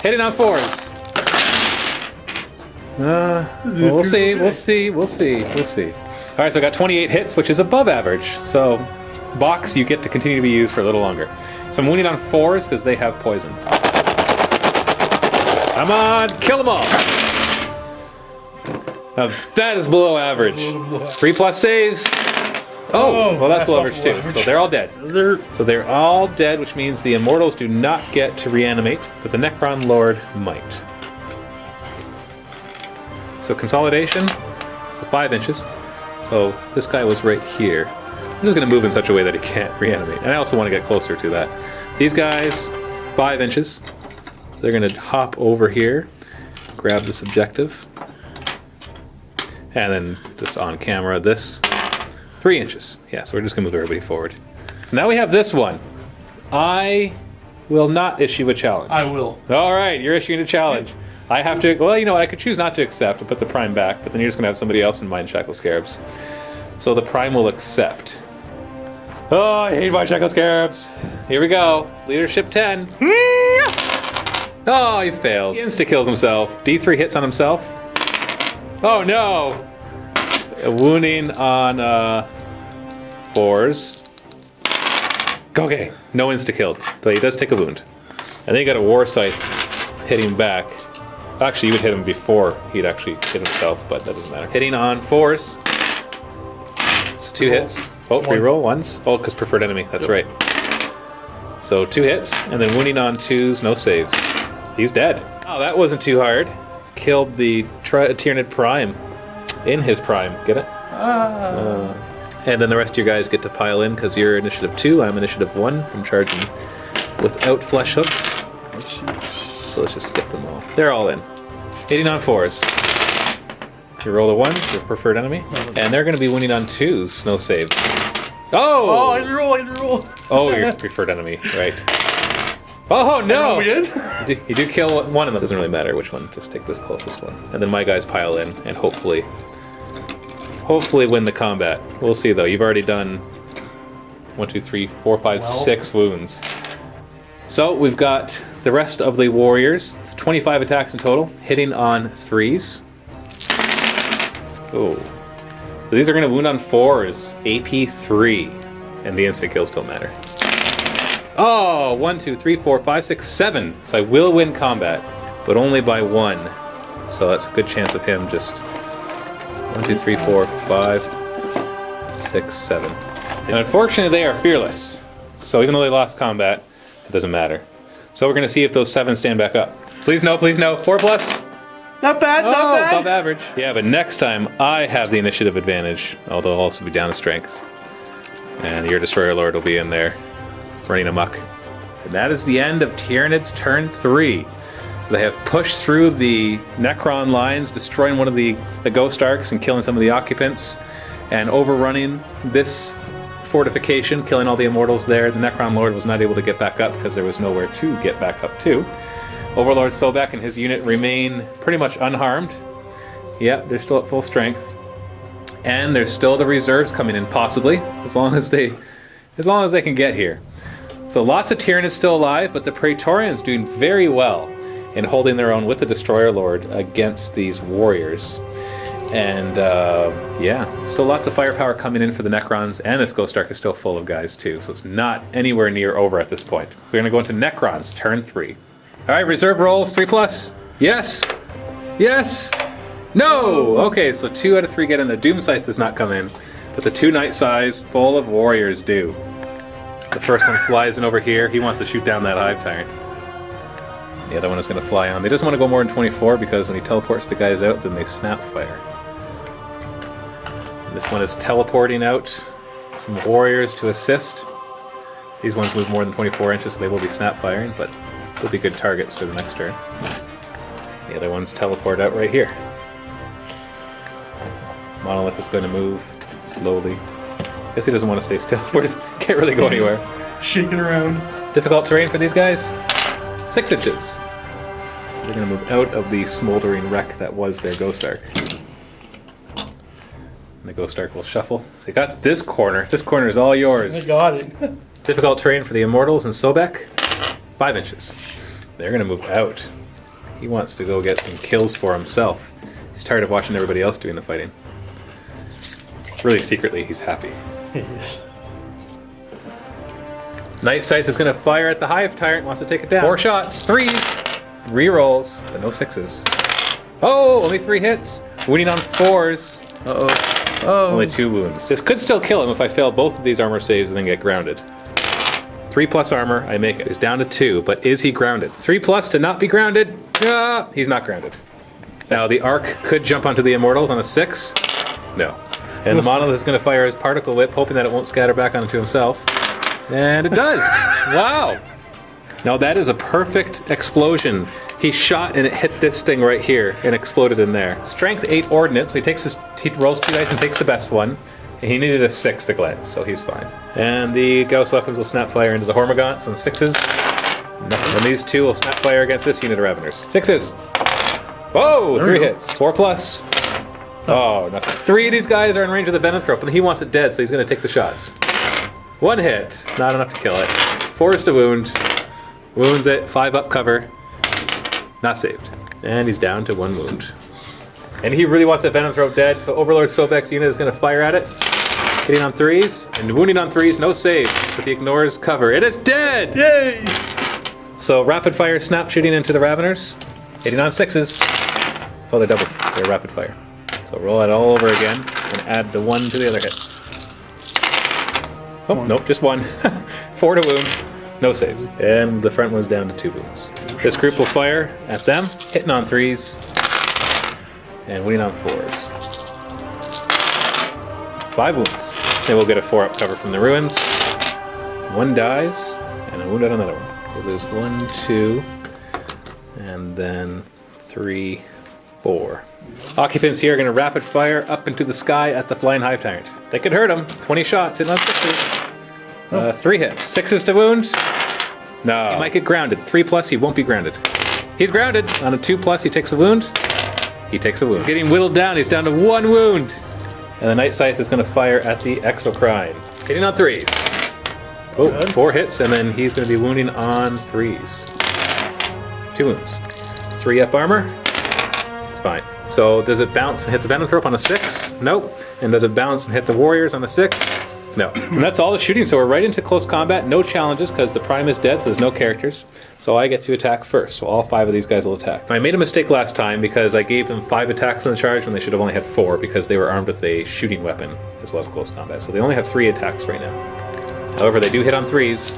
Hitting on 4s. We'll see. Alright, so I got 28 hits, which is above average. So, box, you get to continue to be used for a little longer. So I'm wounding on 4s because they have poison. Come on, kill them all! Now that is below average. 3 plus saves. Oh, well that's below average too. So they're all dead. So they're all dead, which means the Immortals do not get to reanimate, but the Necron Lord might. So consolidation, so 5 inches. So this guy was right here. I'm just going to move in such a way that he can't reanimate. And I also want to get closer to that. These guys, 5 inches. So they're going to hop over here, grab this objective, and then just on camera, this 3 inches. Yeah, so we're just going to move everybody forward. So now we have this one. I will not issue a challenge. I will. All right, you're issuing a challenge. I have to, well, you know, I could choose not to accept and put the Prime back, but then you're just going to have somebody else in mind Shackle Scarabs. So the Prime will accept. Oh, I hate my Shackle Scarabs. Here we go. Leadership 10. Oh, he fails. He insta-kills himself. D3 hits on himself. Oh, no. Wounding on 4s. Okay, no insta-killed. But he does take a wound. And then you got a War Scythe hitting back. Actually, you would hit him before he'd actually hit himself, but that doesn't matter. Hitting on 4s. It's 2 hits. Oh, reroll once. Oh, because preferred enemy. That's right. So 2 hits, and then wounding on 2s, no saves. He's dead. Oh, that wasn't too hard. Killed the Tyranid Prime in his prime. Get it? And then the rest of your guys get to pile in because you're initiative 2. I'm initiative 1 from charging without flesh hooks. So let's just get them all. They're all in. Hitting on 4s. You roll the 1s for preferred enemy. And they're going to be winning on 2s. No saves. Oh! I roll. Oh, your preferred enemy. Right. Oh, no! We did? You do kill one of them. Doesn't really matter which one. Just take this closest one. And then my guys pile in and hopefully win the combat. We'll see, though. You've already done 1, 2, 3, 4, 5, 6 wounds. So we've got the rest of the warriors. 25 attacks in total. Hitting on 3s. Oh. So these are going to wound on 4s. AP 3. And the instant kills don't matter. Oh, 1, 2, 3, 4, 5, 6, 7. So I will win combat, but only by 1. So that's a good chance of him just 1, 2, 3, 4, 5, 6, 7. And unfortunately, they are fearless. So even though they lost combat, it doesn't matter. So we're going to see if those 7 stand back up. Please no, please no. 4 plus. Not bad, not bad. Above average. Yeah, but next time I have the initiative advantage, although I'll also be down to strength. And your Destroyer Lord will be in there, running amok. And that is the end of Tyranid's turn 3. So So they have pushed through the Necron lines, destroying one of the Ghost Arcs and killing some of the occupants, and overrunning this fortification, killing all the Immortals there. The Necron Lord was not able to get back up because there was nowhere to get back up to. Overlord Sobek and his unit remain pretty much unharmed. Yeah, they're still at full strength. And there's still the reserves coming in, possibly, as long as they can get here. So lots of Tyranids still alive, but the Praetorians doing very well in holding their own with the Destroyer Lord against these warriors. And yeah, still lots of firepower coming in for the Necrons, and this Ghost Arc is still full of guys too, so it's not anywhere near over at this point. So we're gonna go into Necrons, turn 3. All right, reserve rolls, 3+. Yes, yes, no. Okay, so 2 out of 3 get in. The Doom Scythe does not come in, but the 2 Night Size full of warriors do. The first one flies in over here. He wants to shoot down that Hive Tyrant. The other one is going to fly on. They doesn't want to go more than 24 because when he teleports the guys out, then they snap fire. And this one is teleporting out some warriors to assist. These ones move more than 24 inches, so they will be snap firing, but they'll be good targets for the next turn. The other ones teleport out right here. Monolith is going to move slowly. Guess he doesn't want to stay still. Can't really go anywhere. Shaking around. Difficult terrain for these guys. 6 inches. So they're going to move out of the smoldering wreck that was their Ghost Arc. And the Ghost Arc will shuffle. So you got this corner. This corner is all yours. I got it. Difficult terrain for the Immortals and Sobek. 5 inches. They're going to move out. He wants to go get some kills for himself. He's tired of watching everybody else doing the fighting. Really secretly, he's happy. Night Scythe is going to fire at the Hive Tyrant, wants to take it down. 4 shots, 3s, 3 rolls, but no 6s. Oh, only 3 hits. Wounding on 4s. Uh-oh. Oh. Only 2 wounds. This could still kill him if I fail both of these armor saves and then get grounded. 3+ armor, I make it. He's down to 2, but is he grounded? 3+ to not be grounded? He's not grounded. Now the Arc could jump onto the Immortals on a 6. No. And the Monolith is going to fire his Particle Whip, hoping that it won't scatter back onto himself. And it does! Wow! Now that is a perfect explosion. He shot and it hit this thing right here and exploded in there. Strength 8 Ordnance, so he rolls 2 dice and takes the best one. And he needed a 6 to glance, so he's fine. And the Gauss weapons will snap fire into the Hormagaunts on 6s. Nothing. And these 2 will snap fire against this unit of Raveners. 6s! Whoa! 3 hits. 4+. Oh, nothing. 3 of these guys are in range of the Venanthrope, and he wants it dead, so he's going to take the shots. 1 hit. Not enough to kill it. 4 is to wound. Wounds it. 5 up cover. Not saved. And he's down to 1 wound. And he really wants that Venanthrope dead, so Overlord Sobek's unit is going to fire at it. Hitting on 3s, and wounding on 3s, no saves, because he ignores cover. It is dead! Yay! So rapid fire snap shooting into the Raveners. Hitting on 6s. Oh, they're rapid fire. So roll it all over again, and add the 1 to the other hits. Oh, nope, just 1. 4 to wound, no saves. And the front one's down to 2 wounds. This group will fire at them, hitting on 3s, and winning on 4s. 5 wounds. They will get a 4 up cover from the ruins. 1 dies, and a wound on another one. So there's 1, 2, and then 3, 4. Occupants here are going to rapid fire up into the sky at the Flying Hive Tyrant. They could hurt him. 20 shots, hitting on 6s. 3 hits. 6s to wound. No. He might get grounded. 3+, he won't be grounded. He's grounded. On a 2+, he takes a wound. He takes a wound. Getting whittled down, he's down to 1 wound. And the Night Scythe is going to fire at the Exocrine. Hitting on 3s. Oh, 4 hits, and then he's going to be wounding on 3s. 2 wounds. 3 up armor. It's fine. So does it bounce and hit the Venanthrope on a 6? Nope. And does it bounce and hit the Warriors on a 6? No. And that's all the shooting, so we're right into close combat. No challenges, because the Prime is dead, so there's no characters. So I get to attack first, so all 5 of these guys will attack. I made a mistake last time, because I gave them 5 attacks on the charge when they should have only had 4, because they were armed with a shooting weapon, as well as close combat. So they only have 3 attacks right now. However, they do hit on 3s.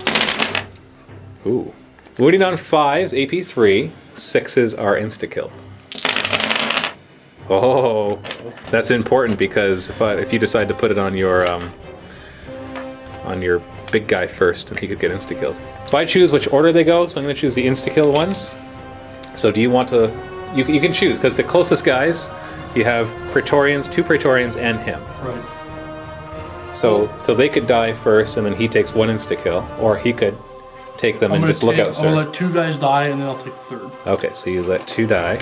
Ooh. Wounding on 5s, AP 3. 6s are insta-kill. Oh, that's important, because if you decide to put it on your big guy first, and he could get insta-killed. So I choose which order they go, so I'm going to choose the insta-kill ones. So do you want to? You can choose because the closest guys, you have Praetorians, 2 Praetorians, and him. Right. So they could die first, and then he takes 1 insta-kill, or he could take them and just look out, sir. I'll let 2 guys die, and then I'll take the 3rd. Okay, so you let 2 die,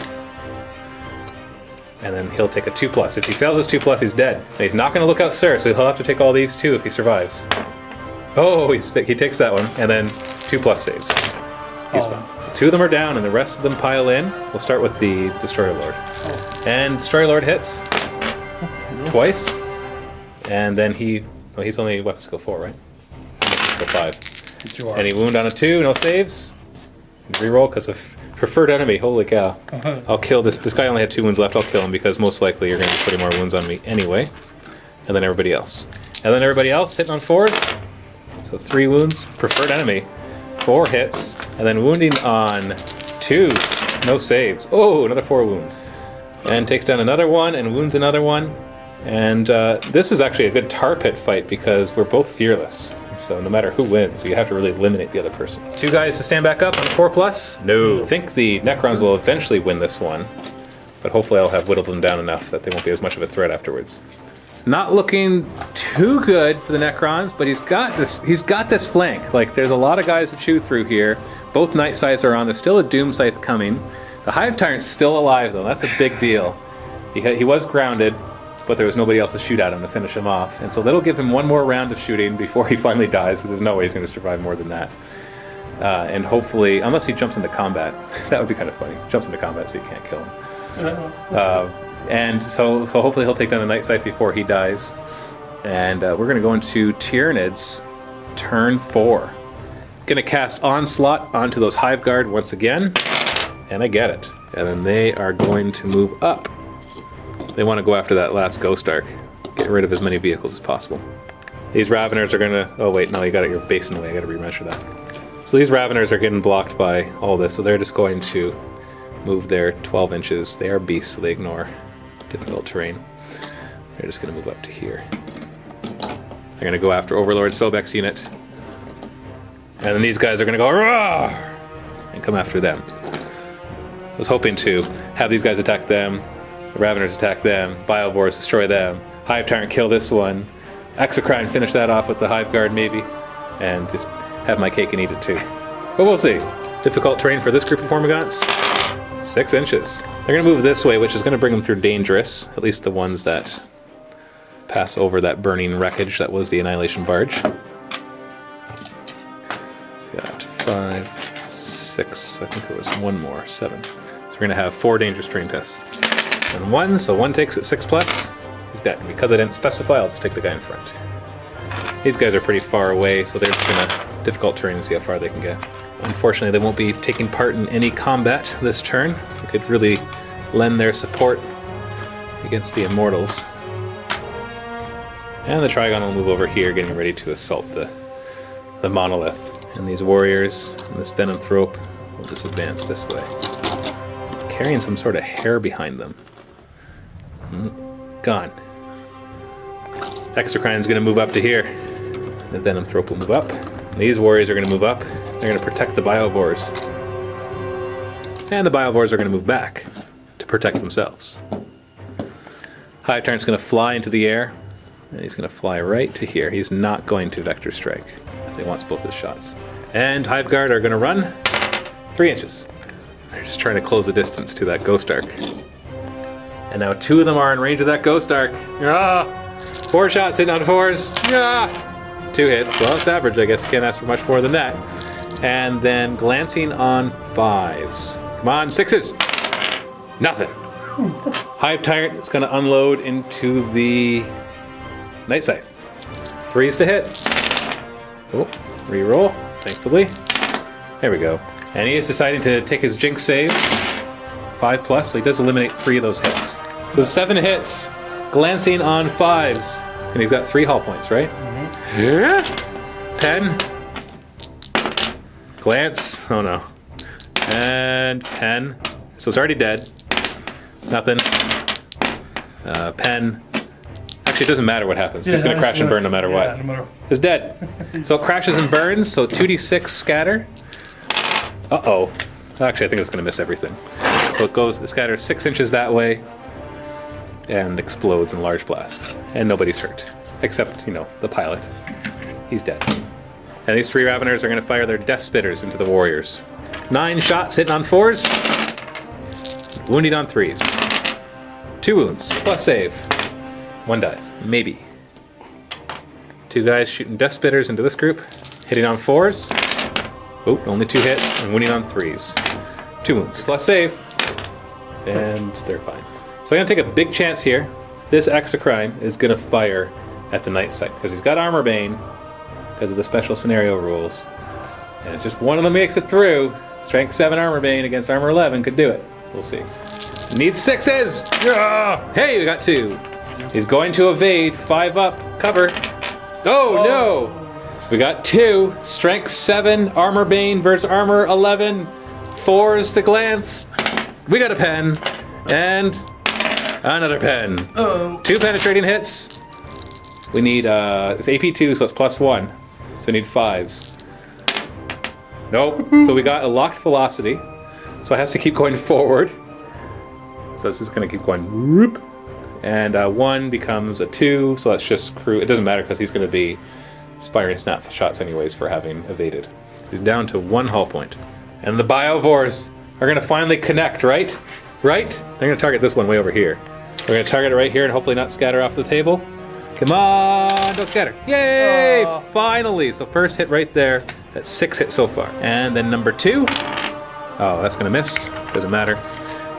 and then he'll take a 2+. If he fails his 2+, he's dead. And he's not going to look out, sir, so he'll have to take all these 2 if he survives. Oh, he takes that one, and then 2+ saves. He's fine. So 2 of them are down, and the rest of them pile in. We'll start with the Destroyer Lord. And Destroyer Lord hits twice, and then he's only weapon skill 4, right? Weapon skill 5. Any wound on a 2, no saves. Reroll because of preferred enemy. Holy cow! I'll kill this. This guy only had 2 wounds left. I'll kill him because most likely you're going to be putting more wounds on me anyway. And then everybody else. And then everybody else hitting on 4s. So 3 wounds. Preferred enemy. 4 hits, and then wounding on 2s, no saves. Oh, another 4 wounds. And takes down another one and wounds another one. And this is actually a good tar pit fight because we're both fearless. So no matter who wins, you have to really eliminate the other person. 2 guys to stand back up on 4+? No. I think the Necrons will eventually win this one, but hopefully I'll have whittled them down enough that they won't be as much of a threat afterwards. Not looking too good for the Necrons, but he's got this flank. Like, there's a lot of guys to chew through here. Both Night Scythes are on. There's still a Doom Scythe coming. The Hive Tyrant's still alive, though. That's a big deal. He was grounded, but there was nobody else to shoot at him to finish him off. And so that'll give him 1 more round of shooting before he finally dies, because there's no way he's going to survive more than that. And hopefully, unless he jumps into combat, that would be kind of funny. Jumps into combat so you can't kill him. And so hopefully he'll take down the Night Scythe before he dies. And we're going to go into Tyranids, turn 4. Going to cast Onslaught onto those Hive Guard once again. And I get it. And then they are going to move up. They want to go after that last Ghost Ark. Get rid of as many vehicles as possible. These Raveners are going to... Oh wait, no, you got your base in the way. I got to remeasure that. So these Raveners are getting blocked by all this. So they're just going to move their 12 inches. They are beasts, so they ignore difficult terrain. They're just going to move up to here. They're going to go after Overlord Sobek's unit. And then these guys are going to go roar and come after them. I was hoping to have these guys attack them, the Raveners attack them, Biovores destroy them, Hive Tyrant kill this one, Exocrine finish that off with the Hive Guard maybe, and just have my cake and eat it too. But we'll see. Difficult terrain for this group of Formigants. 6 inches. They're going to move this way, which is going to bring them through dangerous, at least the ones that pass over that burning wreckage that was the Annihilation Barge. So we got 5, 6, I think there was 1 more, 7. So we're going to have 4 dangerous terrain tests. And 1, so 1 takes it 6+. He's dead. Because I didn't specify, I'll just take the guy in front. These guys are pretty far away, so they're just going to difficult terrain and see how far they can get. Unfortunately, they won't be taking part in any combat this turn. They could really lend their support against the Immortals. And the Trigon will move over here, getting ready to assault the Monolith. And these warriors and this Venom Thrope will just advance this way, carrying some sort of hair behind them. Gone. Exocrine's going to move up to here. The Venom Thrope will move up. These warriors are going to move up. They're going to protect the Biovores. And the Biovores are going to move back to protect themselves. Hive Tyrant's going to fly into the air, and he's going to fly right to here. He's not going to Vector Strike, as he wants both his shots. And Hive Guard are going to run 3 inches. They're just trying to close the distance to that Ghost Ark. And now 2 of them are in range of that Ghost Ark. 4 shots hitting on 4s. 2 hits. Well, it's average. I guess you can't ask for much more than that. And then glancing on 5s. Come on, 6s. Nothing. Hive Tyrant is going to unload into the Night Scythe. 3s to hit. Oh, reroll, thankfully. There we go. And he is deciding to take his Jinx save. 5+, so he does eliminate 3 of those hits. So 7 hits. Glancing on 5s. And he's got 3 hull points, right? Yeah. Pen. Glance. Oh no. And pen. So it's already dead. Nothing. Pen. Actually, it doesn't matter what happens. He's going to crash and burn no matter what. He's dead. So it crashes and burns. So 2d6 scatter. Uh-oh. Actually, I think it's going to miss everything. So it scatters 6 inches that way and explodes in large blast. And nobody's hurt. Except, you know, the pilot. He's dead. And these 3 Raveners are going to fire their Death Spitters into the warriors. 9 shots hitting on 4s. Wounding on 3s. 2 wounds. Plus save. 1 dies. Maybe. 2 guys shooting Death Spitters into this group. Hitting on 4s. Oh, only 2 hits. And wounding on 3s. 2 wounds. Plus save. And they're fine. So I'm going to take a big chance here. This Exocrine is going to fire at the Night Scythe. Because he's got Armor Bane. Because of the special scenario rules. And if just one of them makes it through, Strength 7 Armor Bane against Armor 11 could do it. We'll see. Needs 6s! Yeah! Hey, we got 2. He's going to evade. 5 up. Cover. Oh, no! So we got 2. Strength 7 Armor Bane versus Armor 11. 4s to glance. We got a pen. And another pen. Oh. 2 penetrating hits. We need, it's AP2, so it's +1. So we need 5s. Nope. So we got a locked velocity. So it has to keep going forward. So it's just going to keep going. Whoop. And 1 becomes a 2, so that's just crew. It doesn't matter because he's going to be firing snapshots anyways for having evaded. So he's down to 1 hull point. And the Biovores are going to finally connect, right? Right? They're going to target this one way over here. We're going to target it right here and hopefully not scatter off the table. Come on, don't scatter. Yay! Finally! So first hit right there. That's 6 hits so far. And then number 2. Oh, that's going to miss. Doesn't matter.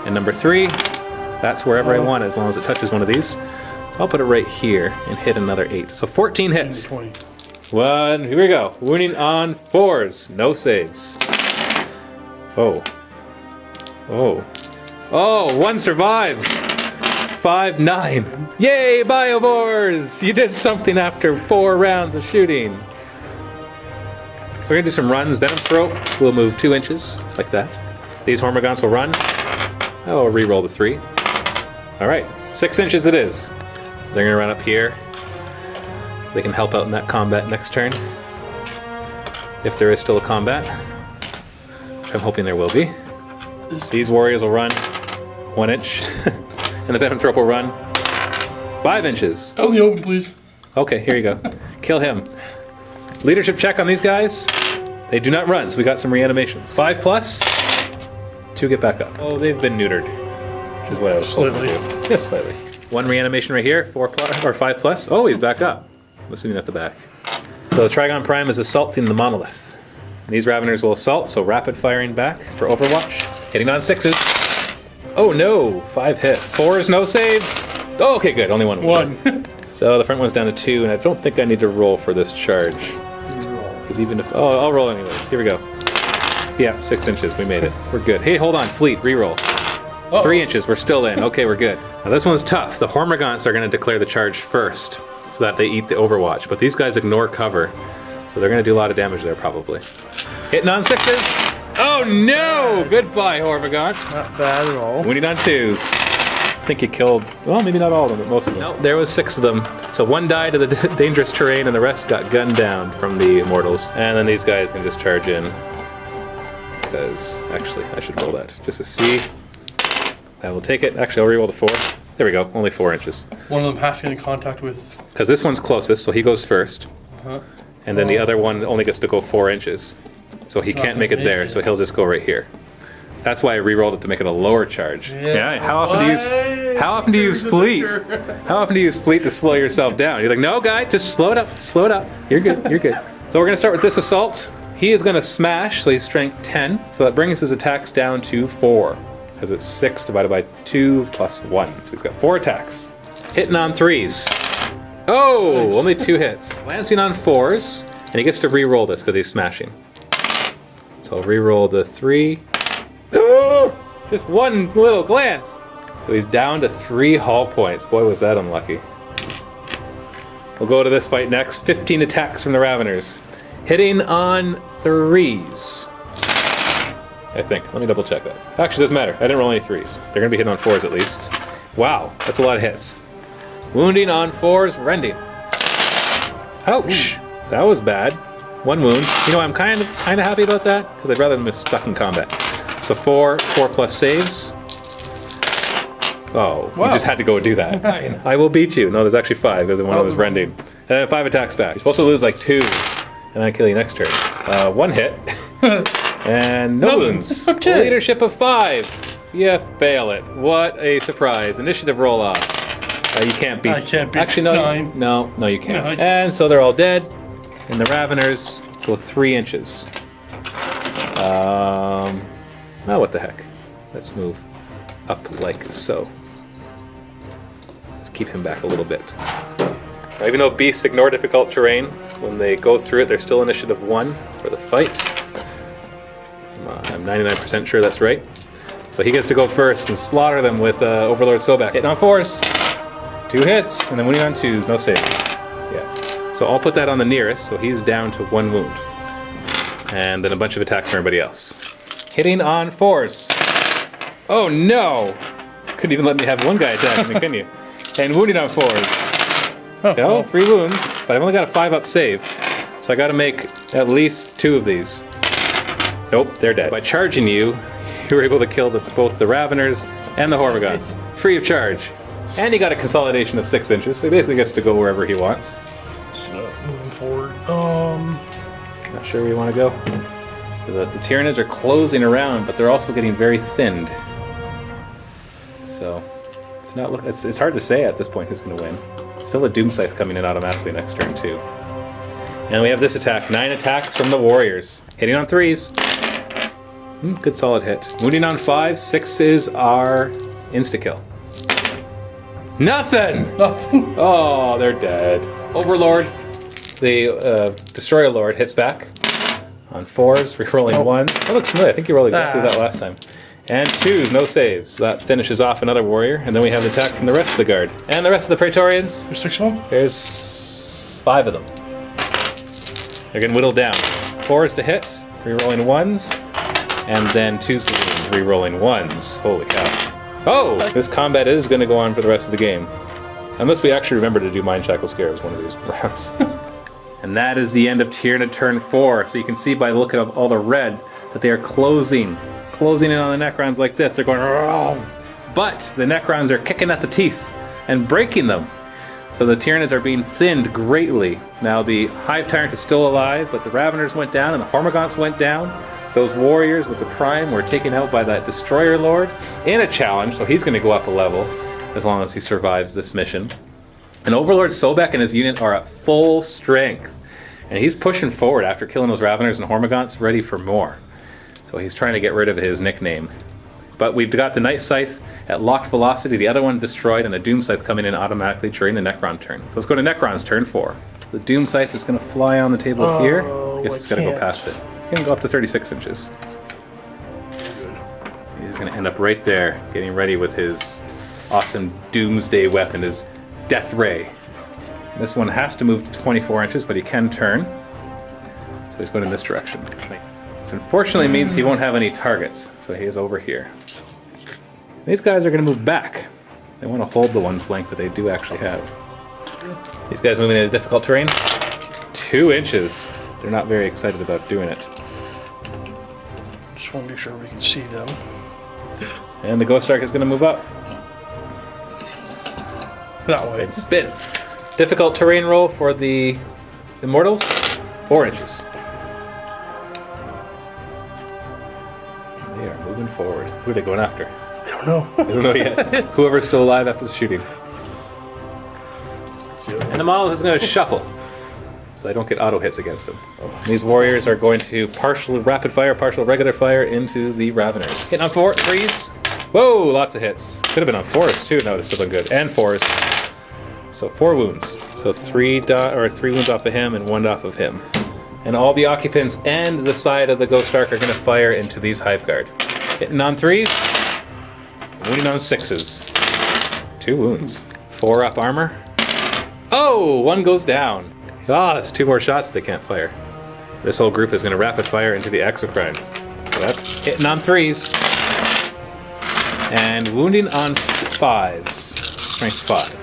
And number 3. That's wherever I want it, as long as it touches one of these. So I'll put it right here and hit another 8. So 14 hits. 20. 1. Here we go. Wounding on 4s. No saves. Oh. Oh. Oh, 1 survives. 5, 9. Yay, Biovores! You did something after 4 rounds of shooting. So we're going to do some runs. Venom Throat will move 2 inches, like that. These Hormagaunts will run. I'll re-roll the 3. Alright, 6 inches it is. So they're going to run up here. So they can help out in that combat next turn. If there is still a combat. Which I'm hoping there will be. These warriors will run 1 inch. And the Venom Throat will run 5 inches. Oh, the open, please. Okay, here you go. Kill him. Leadership check on these guys. They do not run, so we got some reanimations. 5 plus. 2 get back up. Oh, they've been neutered. Which is what I was hoping to do. Just slightly. 1 reanimation right here, 4 plus, or 5 plus. Oh, he's back up. I'm assuming at the back. So the Trigon Prime is assaulting the monolith. And these Raveners will assault, so rapid firing back for Overwatch. Hitting on 6s. Oh no, 5 hits. 4s, no saves. Oh, okay, good, only 1. 1. So the front one's down to 2, and I don't think I need to roll for this charge. Because even if, oh, I'll roll anyways. Here we go. Yeah, 6 inches, we made it. We're good. Hey, hold on, Fleet, reroll. 3 inches, we're still in. Okay, we're good. Now this one's tough. The Hormagaunts are going to declare the charge first, so that they eat the Overwatch. But these guys ignore cover, so they're going to do a lot of damage there probably. Hitting on 6s. Oh no! Goodbye, Hormagaunts. Not bad at all. Wounding on 2s. I think you killed, well, maybe not all of them, but most of them. Nope, there was 6 of them. So 1 died to the dangerous terrain, and the rest got gunned down from the Immortals. And then these guys can just charge in. Because, actually, I should roll that just to see. I will take it. Actually, I'll reroll the 4. There we go, only 4 inches. One of them has to get in contact with... Because this one's closest, so he goes first. And then the other one only gets to go 4 inches. So he can't make it there, so he'll just go right here. That's why I re-rolled it to make it a lower charge. Yeah. How often do you use fleet? How often do you use fleet to slow yourself down? You're like, no, guy, just slow it up. Slow it up. You're good. You're good. So we're gonna start with this assault. He is gonna smash, so he's strength 10. So that brings his attacks down to 4. Because it's 6 divided by 2 plus 1. So he's got 4 attacks. Hitting on 3s. Oh, nice. Only 2 hits. Lancing on 4s, and he gets to re-roll this because he's smashing. So I'll re-roll the 3. Oh, just 1 little glance. So he's down to 3 hull points. Boy, was that unlucky. We'll go to this fight next. 15 attacks from the Raveners. Hitting on 3s. I think. Let me double check that. Actually, it doesn't matter. I didn't roll any 3s. They're going to be hitting on 4s at least. Wow, that's a lot of hits. Wounding on 4s, rending. Ouch! That was bad. 1 wound. You know, I'm kind of happy about that, because I'd rather them be stuck in combat. So 4 plus saves. Oh, Wow. you just had to go and do that. Fine. I will beat you. No, there's actually 5 because one was rending. And then 5 attacks back. You're supposed to lose like 2, and I kill you next turn. 1 hit. And no wounds. Okay. Leadership of 5. You fail it. What a surprise. Initiative roll-offs. You can't beat. I can't beat Actually, no. 9. No, you can't. No, I can't. And so they're all dead. And the Raveners go 3 inches. Oh, what the heck. Let's move up like so. Let's keep him back a little bit. Now, even though beasts ignore difficult terrain, when they go through it, they're still initiative 1 for the fight. I'm 99% sure that's right. So he gets to go first and slaughter them with Overlord Sobek. Hitting on 4s. 2 hits, and then winning on 2s, no saves. Yeah. So I'll put that on the nearest, so he's down to 1 wound. And then a bunch of attacks from everybody else. Hitting on 4s. Oh no! Couldn't even let me have one guy attack me, can you? And wounding on 4s. Oh, No, well. 3 wounds, but I've only got a 5-up save. So I gotta make at least 2 of these. Nope, they're dead. By charging you, you were able to kill both the Raveners and the Hormigons. Free of charge. And he got a consolidation of 6 inches, so he basically gets to go wherever he wants. Moving forward. Not sure where you want to go. The Tyranids are closing around, but they're also getting very thinned. So it's not look. It's hard to say at this point who's going to win. Still a Doom Scythe coming in automatically next turn too. And we have this attack. 9 attacks from the Warriors. Hitting on 3s. Good solid hit. Wounding on 5. 6 is our insta-kill. Nothing! Nothing. Oh, they're dead. Overlord, the Destroyer Lord, hits back on 4s, rerolling 1s. That looks familiar. I think you rolled exactly that last time. And 2s, no saves. So that finishes off another warrior. And then we have the attack from the rest of the guard. And the rest of the Praetorians. There's 6 of them? There's 5 of them. They're getting whittled down. 4s to hit, rerolling 1s. And then 2s to wound, rerolling 1s. Holy cow. Oh! This combat is going to go on for the rest of the game. Unless we actually remember to do Mind Shackle Scares one of these rounds. And that is the end of Tyranid turn 4. So you can see by the look of all the red that they are closing in on the Necrons like this. They're going, "Roar!" But the Necrons are kicking at the teeth and breaking them. So the Tyranids are being thinned greatly. Now the Hive Tyrant is still alive, but the Raveners went down and the Hormigons went down. Those warriors with the Prime were taken out by that Destroyer Lord in a challenge, so he's going to go up a level as long as he survives this mission. And Overlord Sobek and his unit are at full strength. And he's pushing forward after killing those Raveners and Hormigons, ready for more. So he's trying to get rid of his nickname. But we've got the Night Scythe at locked velocity, the other one destroyed, and the Doom Scythe coming in automatically during the Necron turn. So let's go to Necron's turn 4. The Doom Scythe is going to fly on the table here. I guess it's going to go past it. It's going to go up to 36 inches. He's going to end up right there, getting ready with his awesome Doomsday weapon, his Death Ray. This one has to move to 24 inches, but he can turn. So he's going in this direction. Which unfortunately means he won't have any targets, so he is over here. These guys are going to move back. They want to hold the one flank that they do actually have. These guys moving into difficult terrain. 2 inches. They're not very excited about doing it. Just want to make sure we can see them. And the Ghost Ark is going to move up. That way. And spin. Difficult terrain roll for the Immortals. 4 inches. They are moving forward. Who are they going after? I don't know. I don't know yet. Whoever's still alive after the shooting. And the model is going to shuffle, so I don't get auto hits against him. These warriors are going to partial rapid fire, partial regular fire into the Raveners. Hitting on 4, 3s. Whoa, lots of hits. Could have been on 4s too. No, it's still been good. And 4s. So 4 wounds. So 3 wounds off of him and 1 off of him. And all the occupants and the side of the Ghost Ark are going to fire into these Hive Guard. Hitting on 3s. Wounding on 6s. 2 wounds. 4 up armor. Oh, 1 goes down. Ah, that's 2 more shots they can't fire. This whole group is going to rapid fire into the Exocrine. So that's hitting on 3s. And wounding on 5s. Strength 5.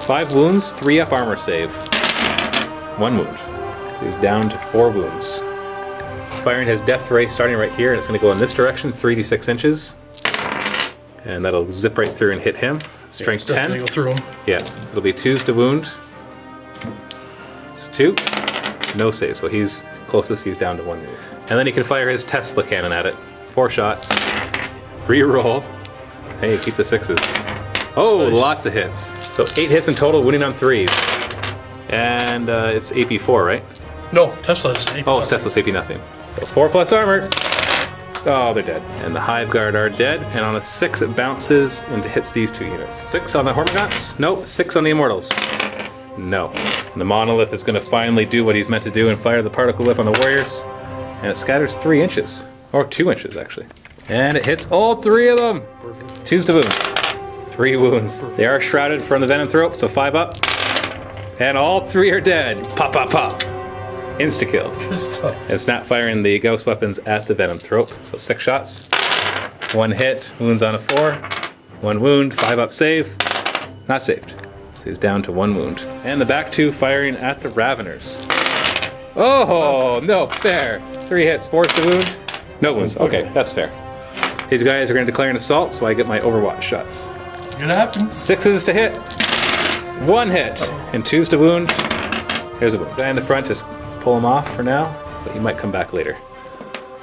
5 wounds, 3 up armor save. 1 wound. So he's down to 4 wounds. firing his death ray starting right here, and it's going to go in this direction, 3d6 inches. And that'll zip right through and hit him. Strength 10. Go through him. Yeah, it'll be 2s to wound. It's 2. No save, so he's closest, he's down to 1 wound. And then he can fire his Tesla cannon at it. 4 shots. Reroll. Hey, keep the 6s. Oh, Nice. Lots of hits. So 8 hits in total, winning on 3s. And it's AP 4, right? No, Tesla's. AP. Oh, it's Tesla's AP nothing. So 4 plus armor. Oh, they're dead. And the Hive Guard are dead. And on a 6, it bounces and hits these 2 units. 6 on the Hormagaunts? Nope. 6 on the Immortals? No. And the Monolith is going to finally do what he's meant to do and fire the Particle Whip on the Warriors. And it scatters 3 inches. Or 2 inches, actually. And it hits all 3 of them. 2s to wound. 3 wounds. They are shrouded from the Venomthrope, so 5 up. And all 3 are dead. Pop, pop, pop. Insta-kill. Good stuff. And snap firing the ghost weapons at the Venomthrope. So 6 shots. 1 hit. Wounds on a 4. 1 wound. 5 up save. Not saved. So he's down to 1 wound. And the back 2 firing at the Raveners. Oh, no, fair. 3 hits. 4s to wound. No wounds. Okay, that's fair. These guys are going to declare an assault, so I get my Overwatch shots. It happens. 6s to hit. 1 hit. And 2s to wound. There's a wound. Guy in the front, just pull him off for now, but he might come back later.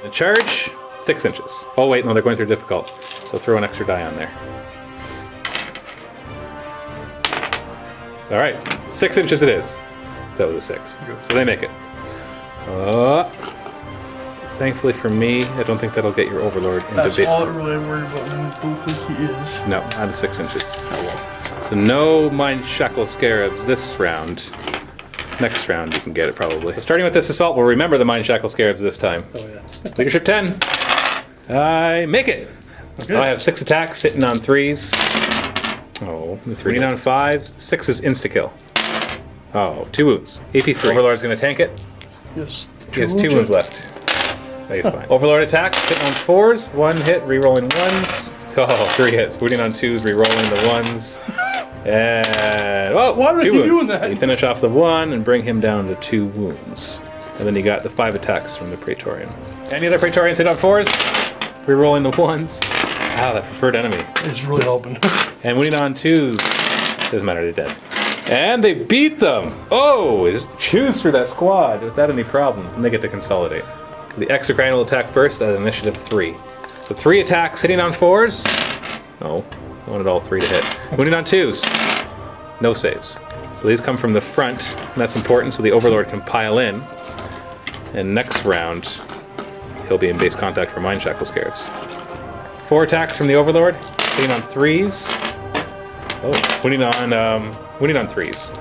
And charge, 6 inches. Oh wait, no, they're going through difficult. So throw an extra die on there. All right, 6 inches it is. That was a 6. So they make it. Thankfully for me, I don't think that'll get your Overlord into That's base. all I really worried about. I don't think he is. No, out of 6 inches. So no Mind Shackle Scarabs this round. Next round you can get it probably. So starting with this assault, we'll remember the Mind Shackle Scarabs this time. Oh yeah. Leadership 10. I make it. Okay. I have 6 attacks, hitting on 3s. Oh, 3 on 5s. 6 is insta-kill. Oh, 2 wounds. AP 3. Overlord's going to tank it. Yes. He has 2 wounds left. He's fine. Overlord attacks, hitting on 4s. 1 hit, rerolling 1s. Oh, 3 hits. Wounding on 2s, rerolling the 1s. And oh, Why would 2 he wounds. doing that? You finish off the 1 and bring him down to 2 wounds. And then you got the 5 attacks from the Praetorian. Any other Praetorians hit on 4s? Rerolling the 1s. Ah, that preferred enemy. It's really helping. And winning on 2s. Doesn't matter, they're dead. And they beat them! Oh, they just choose through that squad without any problems, and they get to consolidate. So the Exocrine will attack first at initiative 3. So 3 attacks hitting on 4s. No, I wanted all 3 to hit. Winning on 2s. No saves. So these come from the front, and that's important so the Overlord can pile in. And next round, he'll be in base contact for Mind Shackle Scarabs. 4 attacks from the Overlord, hitting on 3s. Oh, winning on 3s.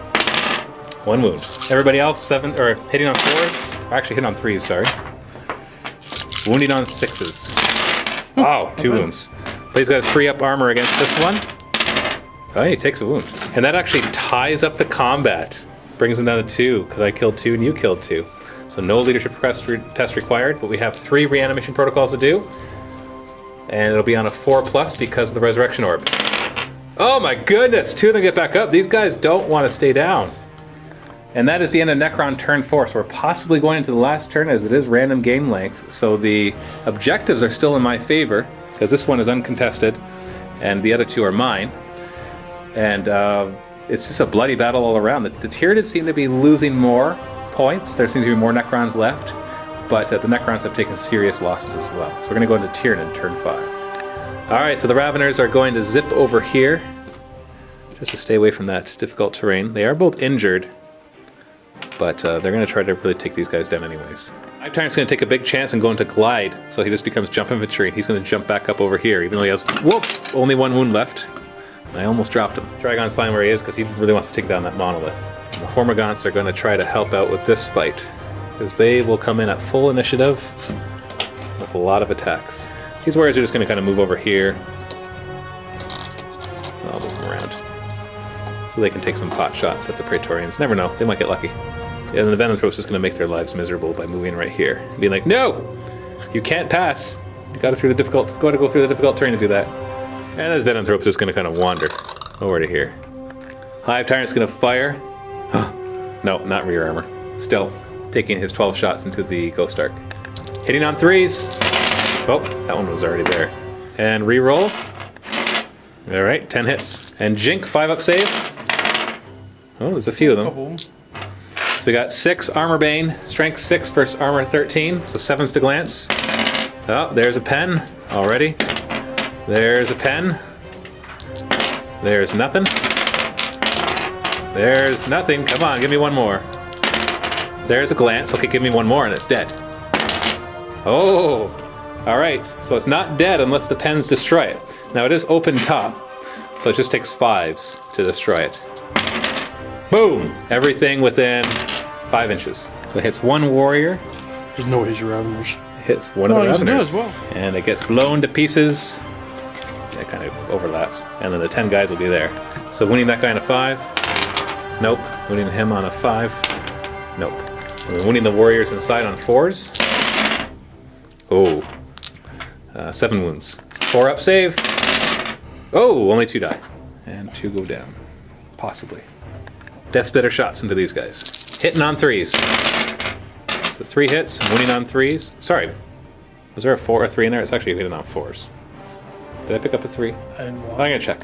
1 wound. Everybody else hitting on 4s. Or actually hitting on 3s, sorry. Wounding on 6s. Wow, 2 wounds. But he's got a 3-up armor against this one. Oh, he takes a wound. And that actually ties up the combat. Brings him down to 2, because I killed 2 and you killed 2. So no leadership test required, but we have 3 reanimation protocols to do. And it'll be on a 4+ because of the Resurrection Orb. Oh my goodness, 2 of them get back up. These guys don't want to stay down. And that is the end of Necron turn 4. So we're possibly going into the last turn as it is random game length. So the objectives are still in my favor because this one is uncontested and the other 2 are mine. And it's just a bloody battle all around. The Tyranids seem to be losing more points. There seems to be more Necrons left. But the Necrons have taken serious losses as well. So we're going to go into Tyranid turn 5. Alright, so the Raveners are going to zip over here just to stay away from that difficult terrain. They are both injured, but they're going to try to really take these guys down anyways. Tyrant's going to take a big chance and go into Glide, so he just becomes jump infantry, and he's going to jump back up over here, even though he has, whoop, only 1 wound left. I almost dropped him. Dragon's fine where he is because he really wants to take down that Monolith. And the Hormagaunts are going to try to help out with this fight, because they will come in at full initiative with a lot of attacks. These warriors are just going to kind of move over here. I'll move them around. So they can take some pot shots at the Praetorians. Never know, they might get lucky. And the Venomthrope's just going to make their lives miserable by moving right here. And being like, no! You can't pass! You gotta go through the difficult terrain to do that. And this Venomthrope's just going to kind of wander over to here. Hive Tyrant's going to fire. No, not rear armor. Still, taking his 12 shots into the Ghost Arc. Hitting on threes. Oh, that one was already there. And re-roll. All right, 10 hits. And Jink, 5-up save. Oh, there's a few of them. Couple. So we got 6 Armor Bane, Strength 6 versus Armor 13, so 7's to glance. Oh, there's a pen already. There's a pen. There's nothing. There's nothing. Come on, give me one more. There's a glance. Okay, give me one more and it's dead. Oh, all right. So it's not dead unless the pens destroy it. Now it is open top, so it just takes 5s to destroy it. Boom! Everything within 5 inches. So it hits one warrior. There's no Asia Raveners. Hits one of the yes, it Raveners. does, well. And it gets blown to pieces. It kind of overlaps. And then the 10 guys will be there. So winning that guy on a 5. Nope. Winning him on a 5. Nope. And then winning the warriors inside on 4s. Oh. 7 wounds. 4-up save. Oh, only 2 die. And 2 go down. Possibly. Death Spitter shots into these guys. Hitting on 3s. So 3 hits, winning on 3s. Sorry, was there a 4 or 3 in there? It's actually hitting on 4s. Did I pick up a 3? I'm gonna check.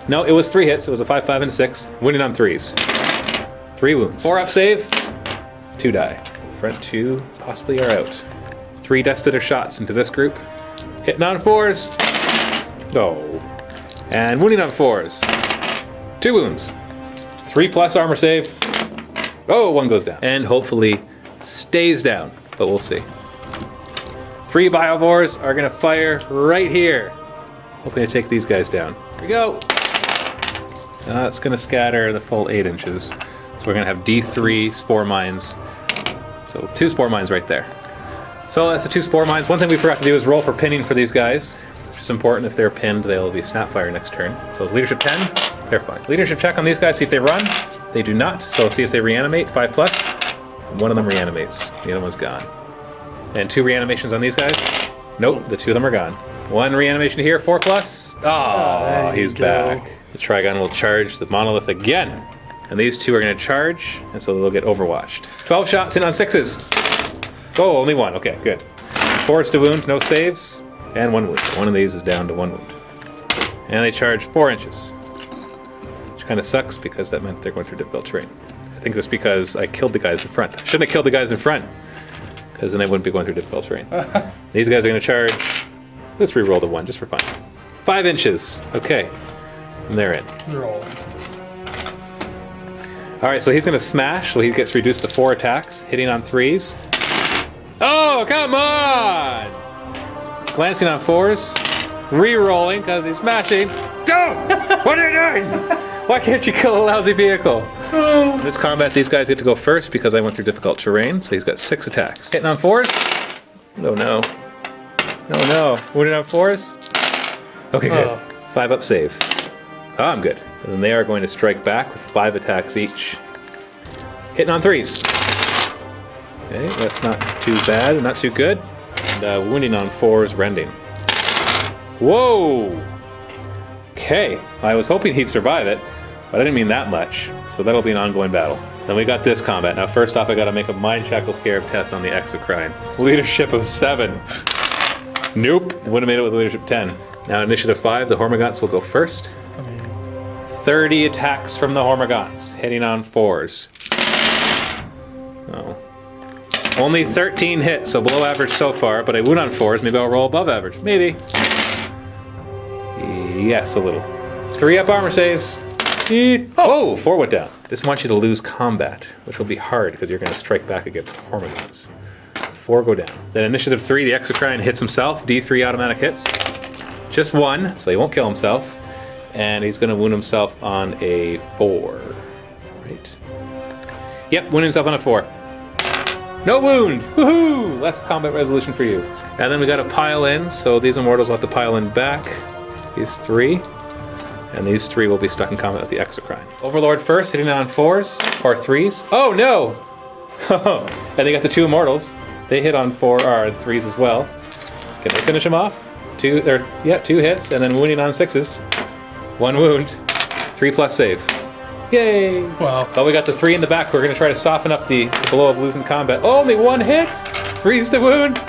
No, it was 3 hits. It was a 5, 5, and a 6. Winning on 3s. 3 wounds. 4-up save. 2 die. Front 2 possibly are out. 3 Death Spitter shots into this group. Hitting on 4s. Oh. And winning on 4s. 2 wounds. 3+ armor save. Oh, 1 goes down. And hopefully stays down, but we'll see. 3 Biovores are gonna fire right here. Hoping to take these guys down. Here we go. It's gonna scatter the full 8 inches. So we're gonna have D3 Spore Mines. So 2 Spore Mines right there. So that's the 2 Spore Mines. One thing we forgot to do is roll for pinning for these guys, which is important. If they're pinned, they'll be Snapfire next turn. So leadership 10. They're fine. Leadership check on these guys, see if they run. They do not, so see if they reanimate, 5+. One of them reanimates, the other one's gone. And 2 reanimations on these guys. Nope, the 2 of them are gone. 1 reanimation here, 4+. Oh, he's back. The Trigon will charge the Monolith again. And these 2 are gonna charge, and so they'll get overwatched. 12 shots in on 6s. Oh, only 1, okay, good. 4 to wound, no saves, and 1 wound. One of these is down to 1 wound. And they charge 4 inches. Kind of sucks because that meant they're going through difficult terrain. I think that's because I killed the guys in front. I shouldn't have killed the guys in front, because then they wouldn't be going through difficult terrain. These guys are going to charge. Let's re-roll the 1 just for fun. 5 inches. Okay. And they're in. They're all in. Alright, so he's going to smash, so he gets reduced to 4 attacks, hitting on 3s. Oh, come on! Glancing on 4s. Re-rolling because he's smashing. Go! What are you doing? Why can't you kill a lousy vehicle? In this combat, these guys get to go first because I went through difficult terrain, so he's got 6 attacks. Hitting on 4s? Oh no. Oh no. Wounded on 4s? Okay, good. 5-up save. Oh, I'm good. And then they are going to strike back with 5 attacks each. Hitting on 3s. Okay, that's not too bad, not too good. And wounding on 4s, rending. Whoa! Okay, I was hoping he'd survive it, but I didn't mean that much. So that'll be an ongoing battle. Then we got this combat. Now first off, I gotta make a Mind Shackle Scarab test on the Exocrine. Leadership of 7. Nope, would've made it with leadership 10. Now initiative 5, the Hormagaunts will go first. 30 attacks from the Hormagaunts, hitting on 4s. Oh. Only 13 hits, so below average so far, but I wound on 4s, maybe I'll roll above average. Maybe. Yes, a little. 3-up armor saves. Oh, 4 went down. This wants you to lose combat, which will be hard because you're going to strike back against Hormagaunts. 4 go down. Then initiative 3, the Exocrine hits himself. D3 automatic hits. Just 1, so he won't kill himself. And he's going to wound himself on a 4. Right. Yep, wound himself on a 4. No wound! Woohoo! Less combat resolution for you. And then we got to pile in, so these immortals will have to pile in back. These 3. And these 3 will be stuck in combat with the Exocrine. Overlord first, hitting on 4s, or 3s. Oh no! And they got the 2 immortals. They hit on 3s as well. Can they finish them off? 2 hits, and then wounding on 6s. 1 wound. 3+ save. Yay! Wow. Oh, we got the 3 in the back. We're going to try to soften up the blow of losing combat. Oh, only 1 hit! 3s to wound.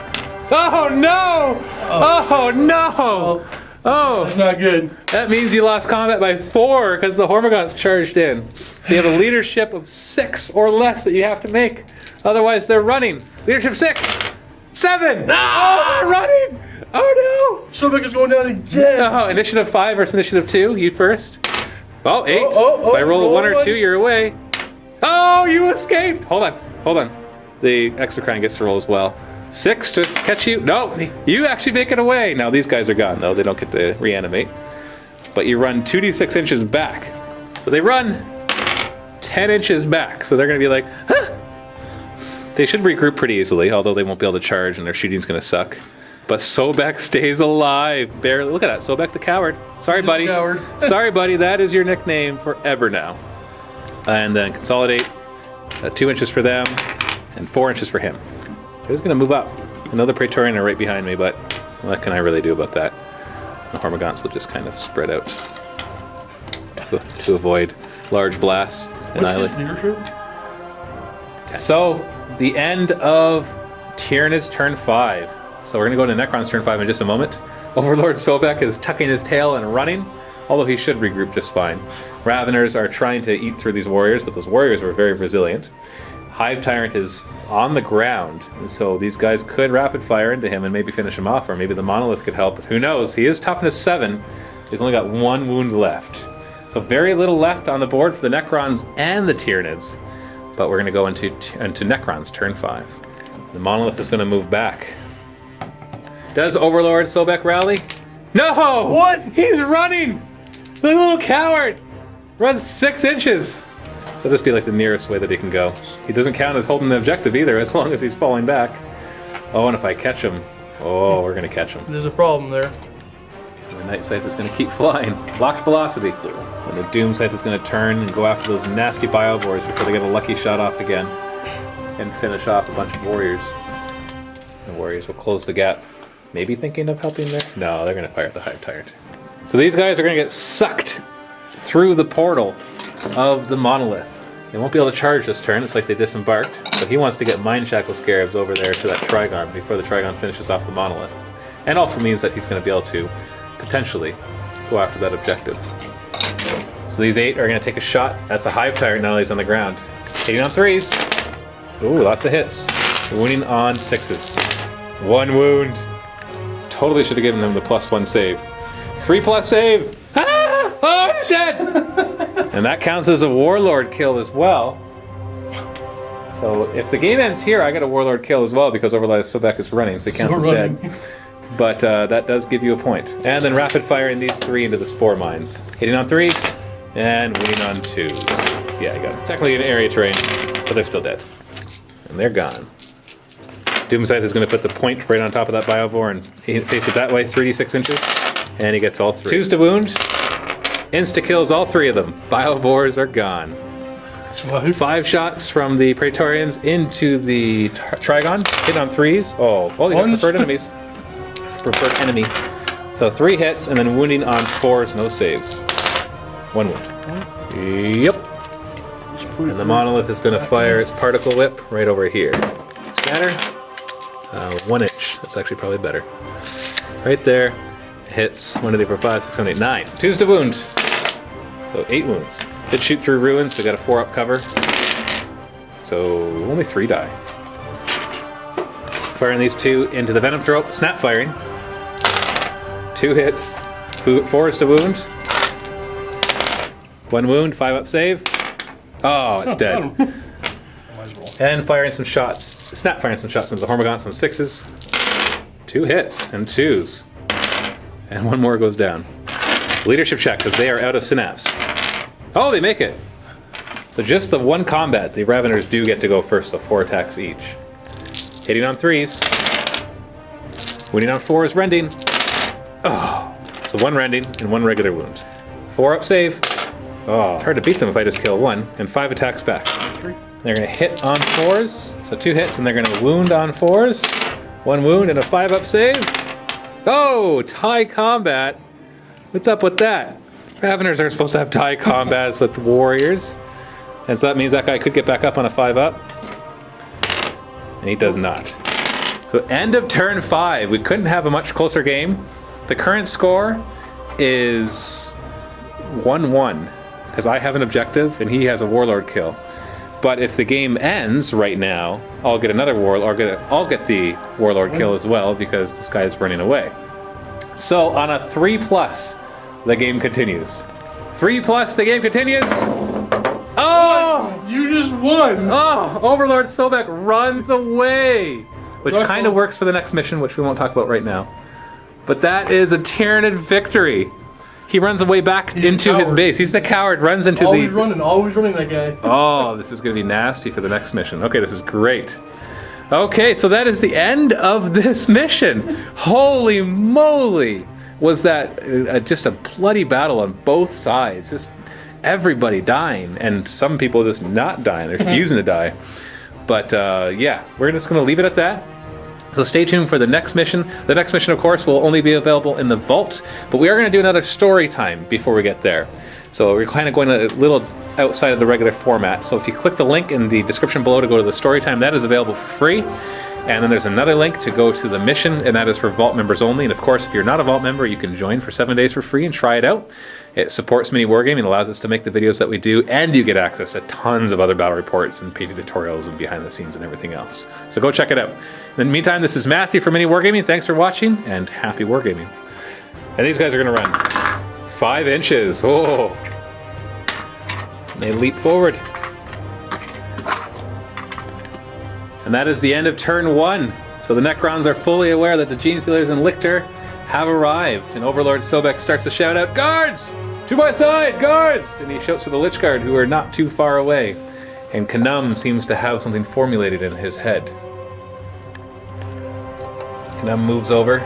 Oh no! Oh no! Oh, That's not good. that means you lost combat by 4 because the Hormagaunts charged in. So you have a leadership of 6 or less that you have to make. Otherwise, they're running. Leadership 6, 7. Oh, they're running! Oh Sobek is going down again. no! Oh, initiative 5 versus initiative 2. You first. Oh, 8. Oh, if I roll a 1 or one. 2, you're away. Oh, you escaped! Hold on. The Exocrine gets to roll as well. 6 to catch you. No, you actually make it away. Now these guys are gone though. They don't get to reanimate. But you run 2d6 inches back. So they run 10 inches back. So they're going to be like, huh? They should regroup pretty easily, although they won't be able to charge and their shooting's going to suck. But Sobek stays alive. Barely. Look at that. Sobek the coward. Sorry, buddy. Coward. Sorry, buddy. That is your nickname forever now. And then consolidate. 2 inches for them and 4 inches for him. Who's going to move up? Another Praetorian are right behind me, but what can I really do about that? The Hormagaunts will just kind of spread out to avoid large blasts. And What's his leadership? So, the end of Tyranids turn 5. So we're going to go into Necrons turn 5 in just a moment. Overlord Sobek is tucking his tail and running, although he should regroup just fine. Raveners are trying to eat through these warriors, but those warriors were very resilient. Hive Tyrant is on the ground, and so these guys could rapid fire into him and maybe finish him off, or maybe the Monolith could help. Who knows? He is toughness 7. He's only got 1 wound left. So very little left on the board for the Necrons and the Tyranids. But we're going to go into Necrons turn 5. The Monolith is going to move back. Does Overlord Sobek rally? No! What? He's running! The little coward! Runs 6 inches! So this be like the nearest way that he can go. He doesn't count as holding the objective either, as long as he's falling back. Oh, and if I catch him, oh, we're gonna catch him. There's a problem there. And the Night Scythe is gonna keep flying. Locked velocity. And the Doom Scythe is gonna turn and go after those nasty Biovores before they get a lucky shot off again. And finish off a bunch of warriors. The warriors will close the gap. Maybe thinking of helping there? No, they're gonna fire at the Hive Tyrant. So these guys are gonna get sucked through the portal of the Monolith. They won't be able to charge this turn. It's like they disembarked. So he wants to get Mind Shackle Scarabs over there to that Trigon before the Trigon finishes off the Monolith. And also means that he's going to be able to potentially go after that objective. So these 8 are going to take a shot at the Hive Tyrant now that he's on the ground. Hitting on 3s. Ooh, lots of hits. Wounding on 6s. 1 wound. Totally should have given them the +1 save. 3+ save. Ah! Oh, he's dead! And that counts as a Warlord kill as well. So if the game ends here, I get a Warlord kill as well because Overlord Sobek is running, so he counts as dead. But that does give you a point. And then rapid firing these 3 into the Spore Mines. Hitting on 3s and winning on 2s. Yeah, I got it. Technically an area terrain, but they're still dead. And they're gone. Doom Scythe is going to put the point right on top of that Biovore and face it that way, 3d6 inches. And he gets all 3. 2s to wound. Insta-kills all 3 of them. Biovores are gone. 5 shots from the Praetorians into the Trigon. Hit on 3s. Oh, you got preferred enemies. Preferred enemy. So 3 hits and then wounding on 4s, no saves. 1 wound. Yep. And the Monolith is going to fire its Particle Whip right over here. Scatter. 1 inch. That's actually probably better. Right there. Hits 1, 2, 3, 4, 5, 6, 7, 8, 9. 2s to wound. So 8 wounds. Did shoot through ruins, so got a 4-up cover. So only 3 die. Firing these 2 into the Venom Throat, snap firing. 2 hits, 4s to wound. 1 wound, 5-up save. Oh, it's dead. And firing some shots, snap firing some shots into the Hormagaunts on 6s. 2 hits and 2s. And 1 more goes down. Leadership check, because they are out of synapse. Oh, they make it! So just the 1 combat, the Raveners do get to go first, so 4 attacks each. Hitting on 3s. Wounding on 4s, rending. Oh, so 1 rending and 1 regular wound. 4-up save. Oh, hard to beat them if I just kill 1. And 5 attacks back. They're going to hit on 4s, so 2 hits, and they're going to wound on 4s. 1 wound and a 5-up save. Oh, tie combat. What's up with that? Raveners aren't supposed to have tie combats with warriors. And so that means that guy could get back up on a 5-up. And he does not. So end of turn 5. We couldn't have a much closer game. The current score is 1-1 because I have an objective and he has a warlord kill. But if the game ends right now, I'll get another warlord. I'll get the warlord kill as well because this guy is running away. So on a 3+, the game continues. 3+, the game continues. Oh! You just won! Oh! Overlord Sobek runs away! Which kind of works for the next mission, which we won't talk about right now. But that is a Tyranid victory. He runs away back into his base. He's the coward, runs into always running that guy. Oh, this is going to be nasty for the next mission. Okay, this is great. Okay, so that is the end of this mission. Holy moly! Was that just a bloody battle on both sides. Just everybody dying, and some people just not dying. They're refusing to die. But yeah, we're just going to leave it at that. So stay tuned for the next mission. The next mission, of course, will only be available in the vault, but we are going to do another story time before we get there. So we're kind of going a little outside of the regular format. So if you click the link in the description below to go to the story time, that is available for free. And then there's another link to go to the mission, and that is for Vault members only. And of course, if you're not a Vault member, you can join for 7 days for free and try it out. It supports MiniWarGaming, allows us to make the videos that we do, and you get access to tons of other battle reports and paid tutorials and behind the scenes and everything else. So go check it out. In the meantime, this is Matthew for MiniWarGaming. Thanks for watching, and happy wargaming. And these guys are going to run 5 inches. Oh, and they leap forward. And that is the end of turn 1. So the Necrons are fully aware that the Gene Stealers and Lictor have arrived. And Overlord Sobek starts to shout out, "Guards! To my side, guards!" And he shouts for the Lich Guard, who are not too far away. And Kanum seems to have something formulated in his head. Kanum moves over,